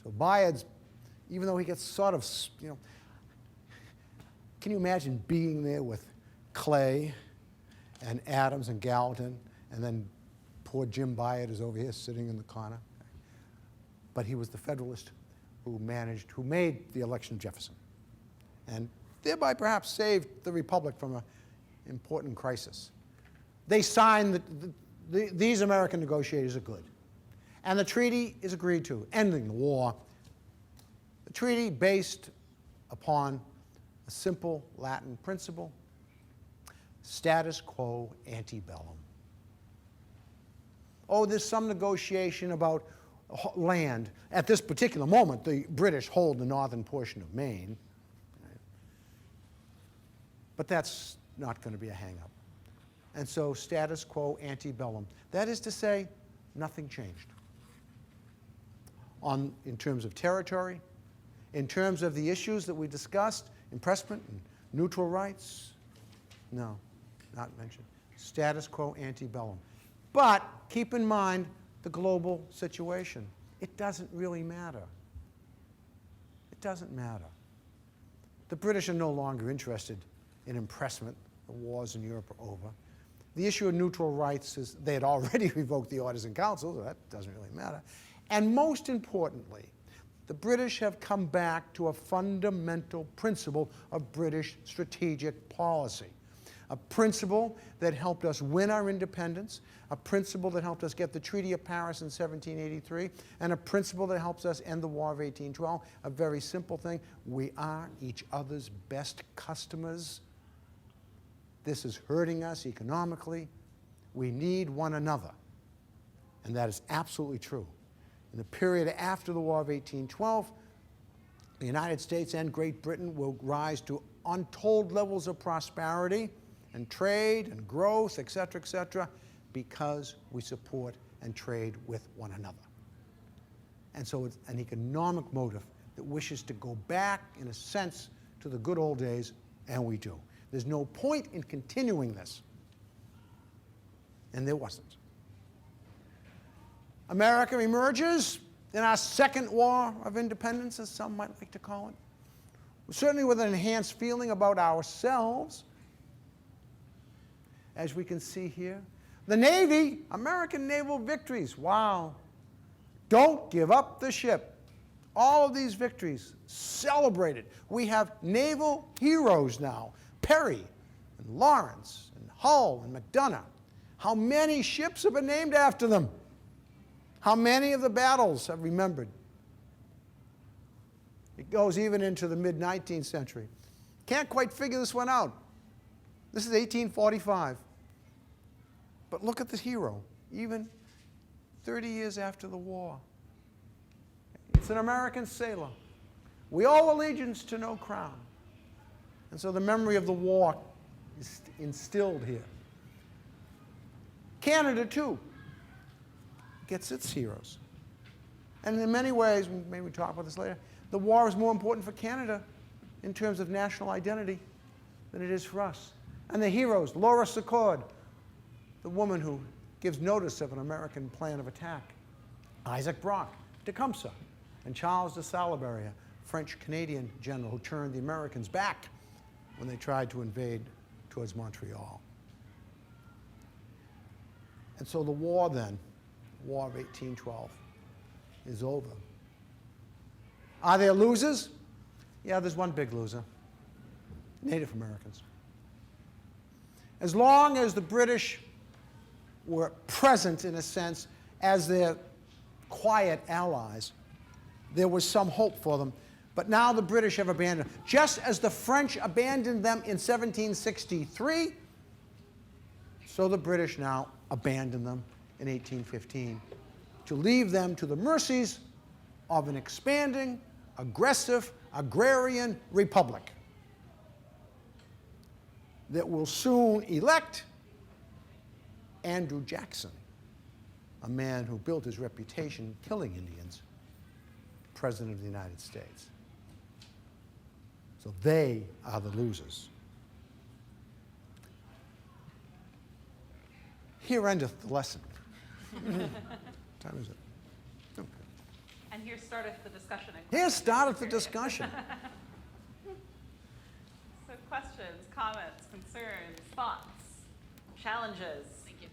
So Byers, even though he gets sort of, can you imagine being there with Clay and Adams and Gallatin, and then poor Jim Byers is over here sitting in the corner? But he was the Federalist who made the election of Jefferson, and thereby perhaps saved the Republic from an important crisis. They signed, these American negotiators are good. And the treaty is agreed to, ending the war. The treaty based upon a simple Latin principle, status quo ante bellum. Oh, there's some negotiation about land. At this particular moment, the British hold the northern portion of Maine. But that's not going to be a hang-up. And so status quo ante bellum. That is to say, nothing changed. In terms of territory, in terms of the issues that we discussed, impressment and neutral rights, no, not mentioned. Status quo ante bellum. But keep in mind the global situation. It doesn't really matter. It doesn't matter. The British are no longer interested in impressment. The wars in Europe are over. The issue of neutral rights is they had already revoked the Orders in Council, so that doesn't really matter. And most importantly, the British have come back to a fundamental principle of British strategic policy. A principle that helped us win our independence, a principle that helped us get the Treaty of Paris in 1783, and a principle that helps us end the War of 1812. A very simple thing: we are each other's best customers. This is hurting us economically. We need one another. And that is absolutely true. In the period after the War of 1812, the United States and Great Britain will rise to untold levels of prosperity and trade and growth, et cetera, because we support and trade with one another. And so it's an economic motive that wishes to go back, in a sense, to the good old days, and we do. There's no point in continuing this. And there wasn't. America emerges in our second war of independence, as some might like to call it. Certainly with an enhanced feeling about ourselves, as we can see here. The Navy, American naval victories. Wow. Don't give up the ship. All of these victories celebrated. We have naval heroes now. Perry and Lawrence and Hull and McDonough. How many ships have been named after them? How many of the battles have remembered? It goes even into the mid-19th century. Can't quite figure this one out. This is 1845. But look at this hero, even 30 years after the war. It's an American sailor. We owe allegiance to no crown. And so the memory of the war is instilled here. Canada, too, gets its heroes. And in many ways, maybe we talk about this later, the war is more important for Canada in terms of national identity than it is for us. And the heroes, Laura Secord, the woman who gives notice of an American plan of attack, Isaac Brock, Tecumseh, and Charles de Salaberry, a French-Canadian general who turned the Americans back when they tried to invade towards Montreal. And so the war then, the War of 1812, is over. Are there losers? Yeah, there's one big loser. Native Americans. As long as the British were present, in a sense, as their quiet allies, there was some hope for them. But now the British have abandoned them. Just as the French abandoned them in 1763, so the British now abandon them in 1815 to leave them to the mercies of an expanding, aggressive, agrarian republic that will soon elect Andrew Jackson, a man who built his reputation killing Indians, President of the United States. So they are the losers. Here endeth the lesson. Time is it? Okay. And here starteth the discussion. Here starteth the discussion. So questions, comments, concerns, thoughts, challenges? Thank you.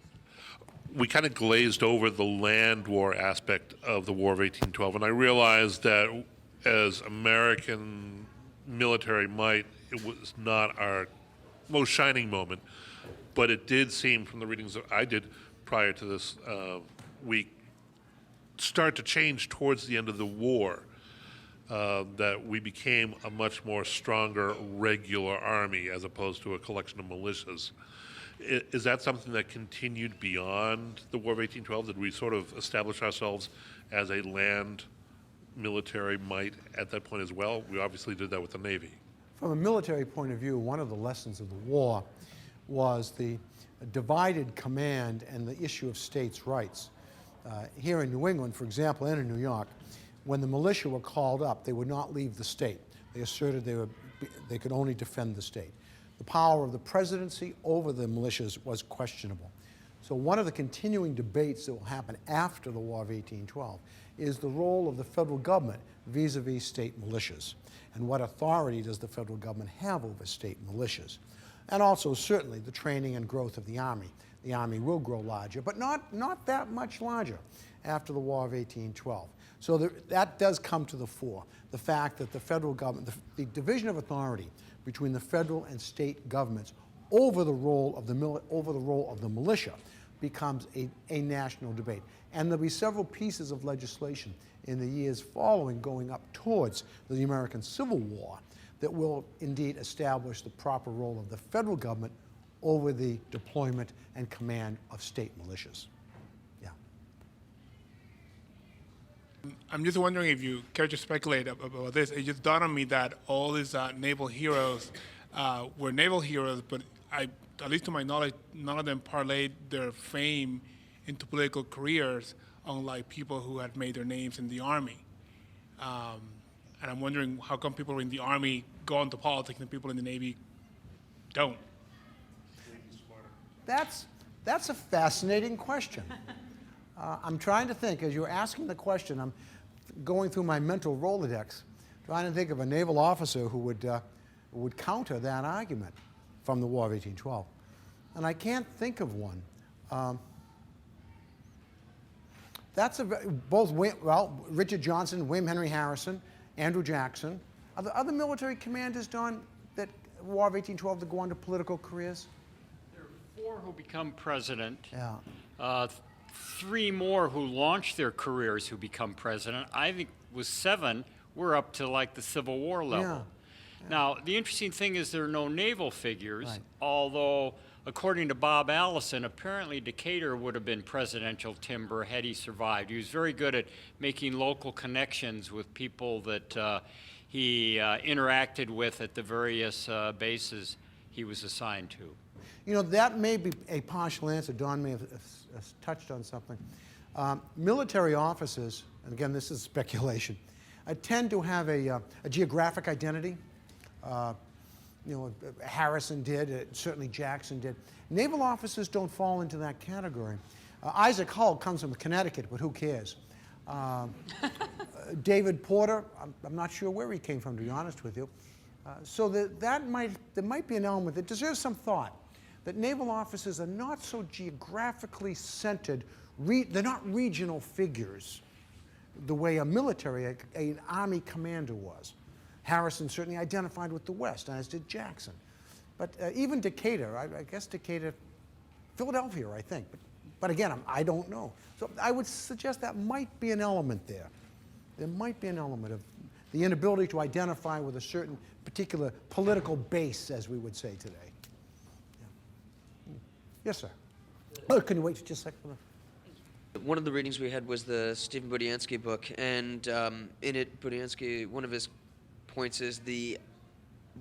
We kind of glazed over the land war aspect of the War of 1812, and I realized that as American military might, it was not our most shining moment, but it did seem from the readings that I did prior to this week start to change towards the end of the war, that we became a much more stronger regular army as opposed to a collection of militias. Is that something that continued beyond the War of 1812? Did we sort of establish ourselves as a land military might at that point as well? We obviously did that with the Navy. From a military point of view, one of the lessons of the war was the divided command and the issue of states' rights. Here in New England, for example, and in New York, when the militia were called up, they would not leave the state. They asserted they could only defend the state. The power of the presidency over the militias was questionable. So one of the continuing debates that will happen after the War of 1812 is the role of the federal government vis-a-vis state militias, and what authority does the federal government have over state militias. And also, certainly, the training and growth of the Army. The Army will grow larger, but not that much larger after the War of 1812. So that does come to the fore, the fact that the federal government, the division of authority between the federal and state governments over the role of the militia becomes a national debate. And there'll be several pieces of legislation in the years following going up towards the American Civil War that will indeed establish the proper role of the federal government over the deployment and command of state militias. Yeah. I'm just wondering if you care to speculate about this. It just dawned on me that all these naval heroes were naval heroes, but at least to my knowledge, none of them parlayed their fame into political careers, unlike people who had made their names in the Army. And I'm wondering how come people in the Army go into politics and people in the Navy don't? That's a fascinating question. I'm trying to think, as you're asking the question, I'm going through my mental Rolodex, trying to think of a naval officer who would counter that argument from the War of 1812. And I can't think of one. Richard Johnson, William Henry Harrison, Andrew Jackson. Are there other military commanders, Don, that War of 1812 to go on to political careers? There are 4 who become president. Yeah. 3 more who launch their careers who become president. I think with 7, we're up to like the Civil War level. Yeah. Now, the interesting thing is there are no naval figures, Right. although, according to Bob Allison, apparently Decatur would have been presidential timber had he survived. He was very good at making local connections with people that he interacted with at the various bases he was assigned to. You know, that may be a partial answer. Don may have touched on something. Military officers, and again, this is speculation, tend to have a geographic identity. You know, Harrison did, certainly Jackson did. Naval officers don't fall into that category. Isaac Hull comes from Connecticut, but who cares? David Porter, I'm not sure where he came from, to be honest with you. So there might be an element that deserves some thought, that naval officers are not so geographically centered, they're not regional figures the way a military, an army commander was. Harrison certainly identified with the West, as did Jackson. But even Decatur, I guess Decatur, Philadelphia, I think. But again, I don't know. So I would suggest that might be an element there. There might be an element of the inability to identify with a certain particular political base, as we would say today. Yeah. Yes, sir. Oh, can you wait just a second? One of the readings we had was the Stephen Budiansky book, and in it, Budiansky, one of his points is the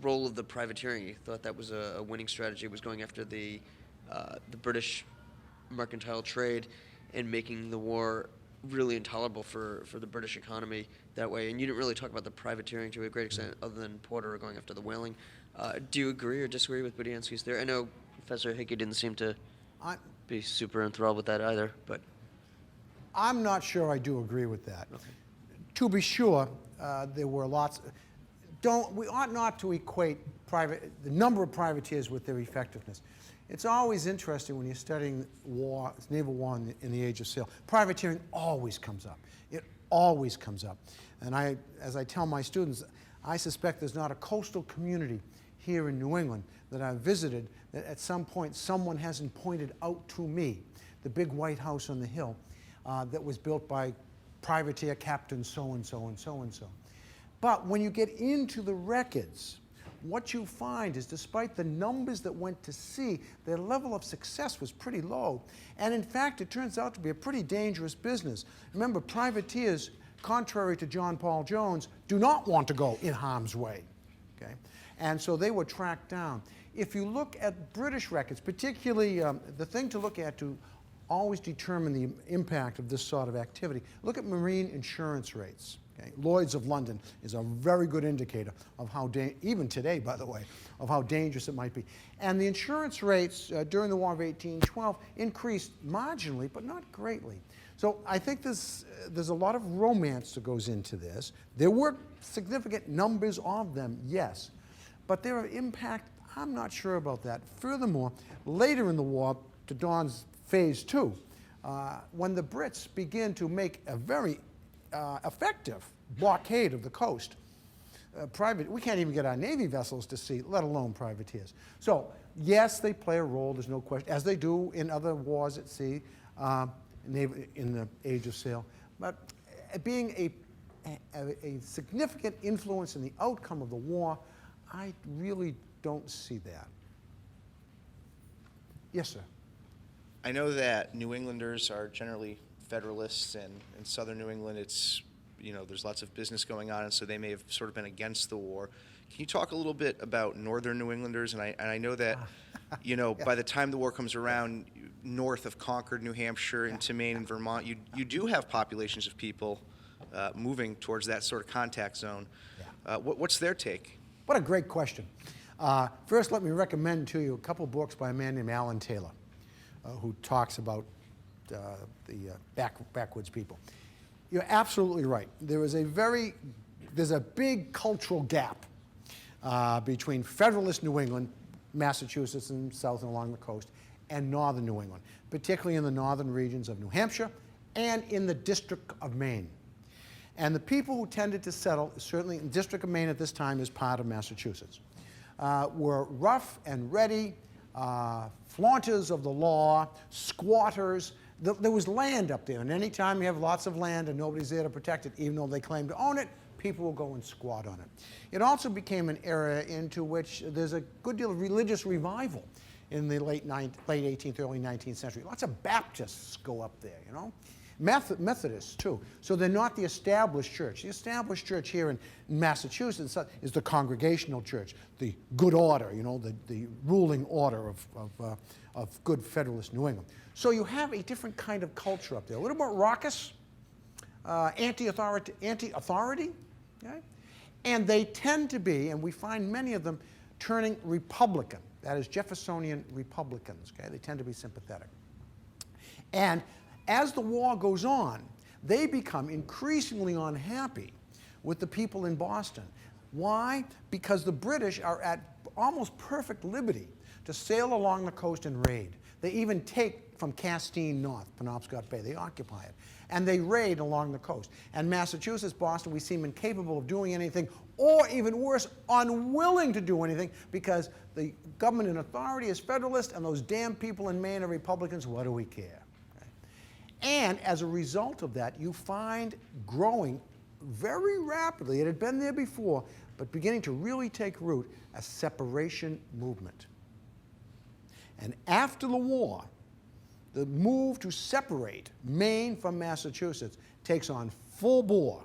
role of the privateering. He thought that was a winning strategy, was going after the British mercantile trade and making the war really intolerable for the British economy that way. And you didn't really talk about the privateering to a great extent, other than Porter going after the whaling. Do you agree or disagree with Budiansky's there? I know Professor Hickey didn't seem to be super enthralled with that either, but I'm not sure I do agree with that. Okay. To be sure, there were lots. We ought not to equate the number of privateers with their effectiveness. It's always interesting when you're studying war, naval war in the Age of Sail. Privateering always comes up. It always comes up. And as I tell my students, I suspect there's not a coastal community here in New England that I've visited that at some point someone hasn't pointed out to me the big white house on the hill that was built by privateer captain so-and-so and so-and-so. But when you get into the records, what you find is despite the numbers that went to sea, their level of success was pretty low. And in fact, it turns out to be a pretty dangerous business. Remember, privateers, contrary to John Paul Jones, do not want to go in harm's way. Okay? And so they were tracked down. If you look at British records, particularly the thing to look at to always determine the impact of this sort of activity, look at marine insurance rates. Okay? Lloyd's of London is a very good indicator of how, even today, by the way, of how dangerous it might be. And the insurance rates during the War of 1812 increased marginally, but not greatly. So I think there's a lot of romance that goes into this. There were significant numbers of them, yes, but their impact, I'm not sure about that. Furthermore, later in the war, to Don's phase two, when the Brits begin to make a very effective blockade of the coast, we can't even get our Navy vessels to sea, let alone privateers. So yes, they play a role, there's no question, as they do in other wars at sea, in the Age of Sail. But being a significant influence in the outcome of the war, I really don't see that. Yes, sir. I know that New Englanders are generally Federalists, and in southern New England, it's, you know, there's lots of business going on, and so they may have sort of been against the war. Can you talk a little bit about northern New Englanders? And I know that, you know, by the time the war comes around, north of Concord, New Hampshire, into Maine and Vermont, you do have populations of people moving towards that sort of contact zone. What's their take? What a great question. First, let me recommend to you a couple books by a man named Alan Taylor, who talks about the backwoods people. You're absolutely right. There's a big cultural gap between Federalist New England, Massachusetts and south and along the coast, and northern New England, particularly in the northern regions of New Hampshire and in the District of Maine. And the people who tended to settle, certainly in the District of Maine at this time is part of Massachusetts, were rough and ready, flaunters of the law, squatters. There was land up there, and any time you have lots of land and nobody's there to protect it, even though they claim to own it, people will go and squat on it. It also became an area into which there's a good deal of religious revival in the late 18th, early 19th century. Lots of Baptists go up there, you know. Methodists, too. So they're not the established church. The established church here in Massachusetts is the Congregational church, the good order, you know, the ruling order of good Federalist New England. So you have a different kind of culture up there, a little more raucous, anti-authority, okay? And they tend to be, and we find many of them turning Republican, that is Jeffersonian Republicans, okay? They tend to be sympathetic. And as the war goes on, they become increasingly unhappy with the people in Boston. Why? Because the British are at almost perfect liberty to sail along the coast and raid. They even take from Castine north, Penobscot Bay. They occupy it. And they raid along the coast. And Massachusetts, Boston, we seem incapable of doing anything, or even worse, unwilling to do anything, because the government in authority is Federalist, and those damn people in Maine are Republicans. What do we care? And as a result of that, you find growing very rapidly, it had been there before, but beginning to really take root, a separation movement. And after the war, the move to separate Maine from Massachusetts takes on full bore.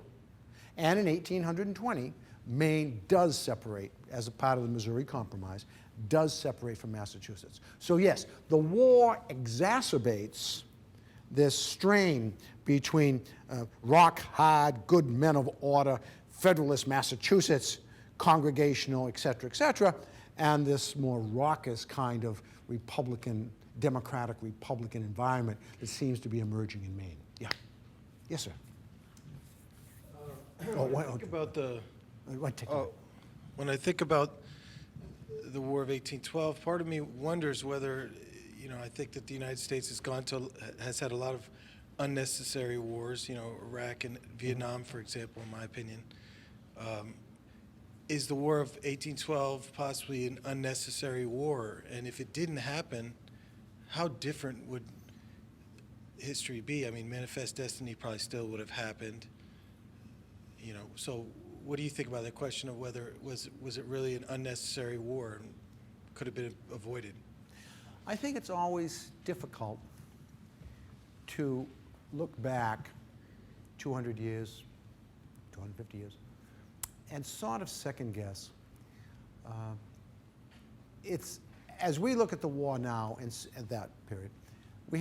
And in 1820, Maine does separate, as a part of the Missouri Compromise, does separate from Massachusetts. So yes, the war exacerbates this strain between rock-hard, good men of order, Federalist Massachusetts, Congregational, et cetera, and this more raucous kind of Republican, democratic Republican environment that seems to be emerging in Maine. Yeah. Yes, sir. When I think about the War of 1812, part of me wonders whether, you know, I think that the United States has had a lot of unnecessary wars, you know, Iraq and Vietnam, for example, in my opinion. Is the War of 1812 possibly an unnecessary war? And if it didn't happen, how different would history be? I mean, Manifest Destiny probably still would have happened. You know, so what do you think about that question of whether was it really an unnecessary war and could have been avoided? I think it's always difficult to look back 200 years, 250 years, and sort of second guess. It's, as we look at the war now in that period, we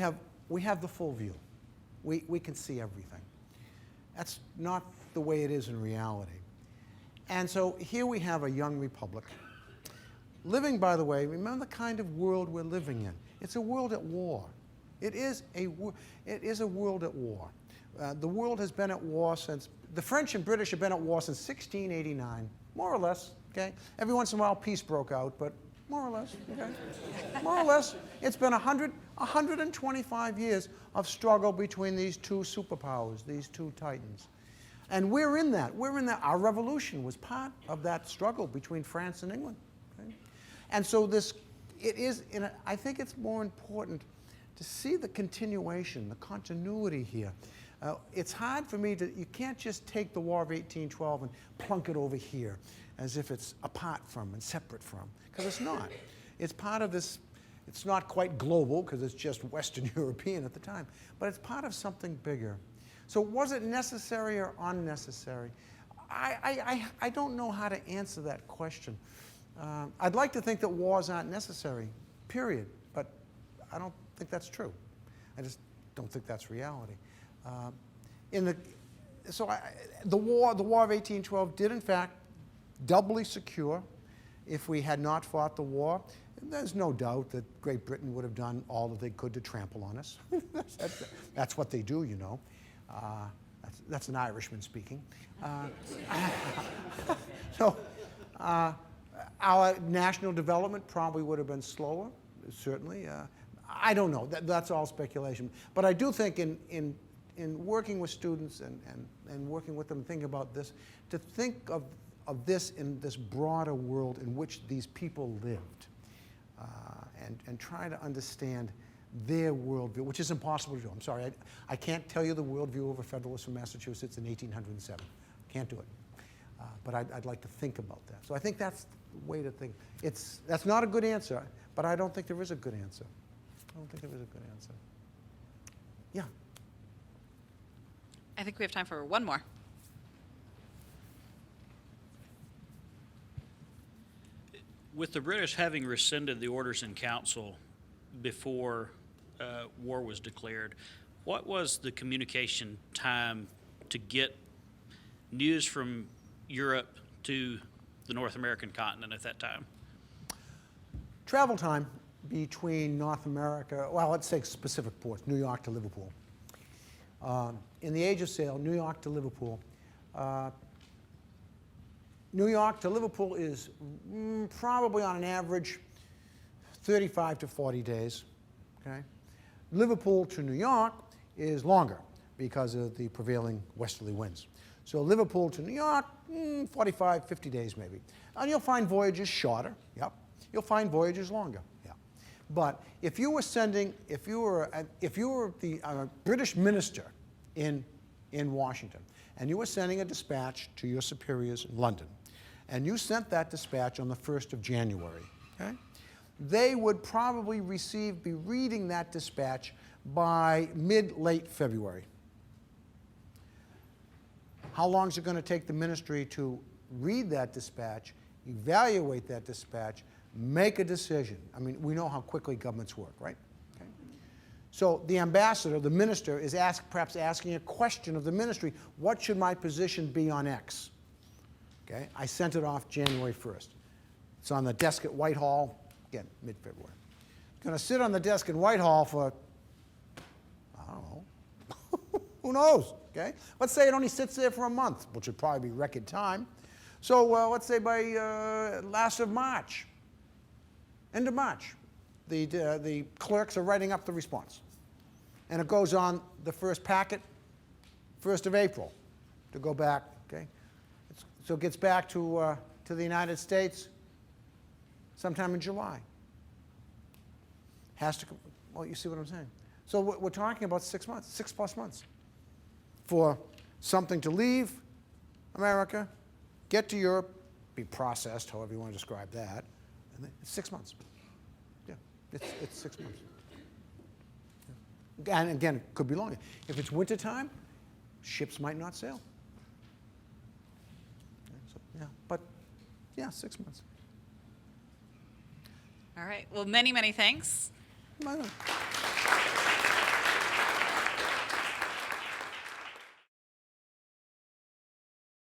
have the full view. We can see everything. That's not the way it is in reality. And so here we have a young republic living, by the way, remember the kind of world we're living in. It's a world at war. It is a world at war. The world has been at war since, the French and British have been at war since 1689, more or less, okay? Every once in a while peace broke out, but more or less, okay? More or less. It's been 125 years of struggle between these two superpowers, these two titans. And we're in that. Our revolution was part of that struggle between France and England. Okay? And so I think it's more important to see the continuation, the continuity here. It's hard for me you can't just take the War of 1812 and plunk it over here as if it's apart from and separate from, because it's not. It's part of this, it's not quite global because it's just Western European at the time, but it's part of something bigger. So was it necessary or unnecessary? I don't know how to answer that question. I'd like to think that wars aren't necessary, period, but I don't think that's true. I just don't think that's reality. The War of 1812 did, in fact, doubly secure. If we had not fought the war, there's no doubt that Great Britain would have done all that they could to trample on us. That's what they do, you know. That's an Irishman speaking. Our national development probably would have been slower, certainly. I don't know. That's all speculation. But I do think in working with students and working with them, thinking about this, to think of this in this broader world in which these people lived, and try to understand their worldview, which is impossible to do. I'm sorry, I can't tell you the worldview of a Federalist from Massachusetts in 1807. Can't do it. But I'd like to think about that. So I think that's the way to think. That's not a good answer, but I don't think there is a good answer. I don't think there is a good answer. Yeah. I think we have time for one more. With the British having rescinded the orders in council before war was declared, what was the communication time to get news from Europe to the North American continent at that time? Travel time between North America, well, let's say specific ports, New York to Liverpool. In the age of sail, New York to Liverpool. New York to Liverpool is probably on an average 35 to 40 days. Okay? Liverpool to New York is longer because of the prevailing westerly winds. So Liverpool to New York, 45, 50 days maybe. And you'll find voyages shorter, yep. You'll find voyages longer, yeah. But if you were the British minister in Washington, and you were sending a dispatch to your superiors in London, and you sent that dispatch on the 1st of January, okay? They would probably be reading that dispatch by mid-late February. How long is it going to take the ministry to read that dispatch, evaluate that dispatch, make a decision? I mean, we know how quickly governments work, right? Okay. So the ambassador, the minister, is perhaps asking a question of the ministry. What should my position be on X? Okay, I sent it off January 1st. It's on the desk at Whitehall, again, mid-February. It's going to sit on the desk in Whitehall for, I don't know, who knows, okay? Let's say it only sits there for a month, which would probably be record time. So let's say by last of March, end of March, the clerks are writing up the response. And it goes on the first packet, 1st of April, to go back, okay? So it gets back to the United States sometime in July. Has to, well, you see what I'm saying? So we're talking about 6 months, 6+ months for something to leave America, get to Europe, be processed, however you want to describe that, and then it's 6 months. Yeah, it's 6 months. Yeah. And again, it could be longer. If it's wintertime, ships might not sail. Yeah, but yeah, 6 months. All right. Well, many, many thanks. Bye.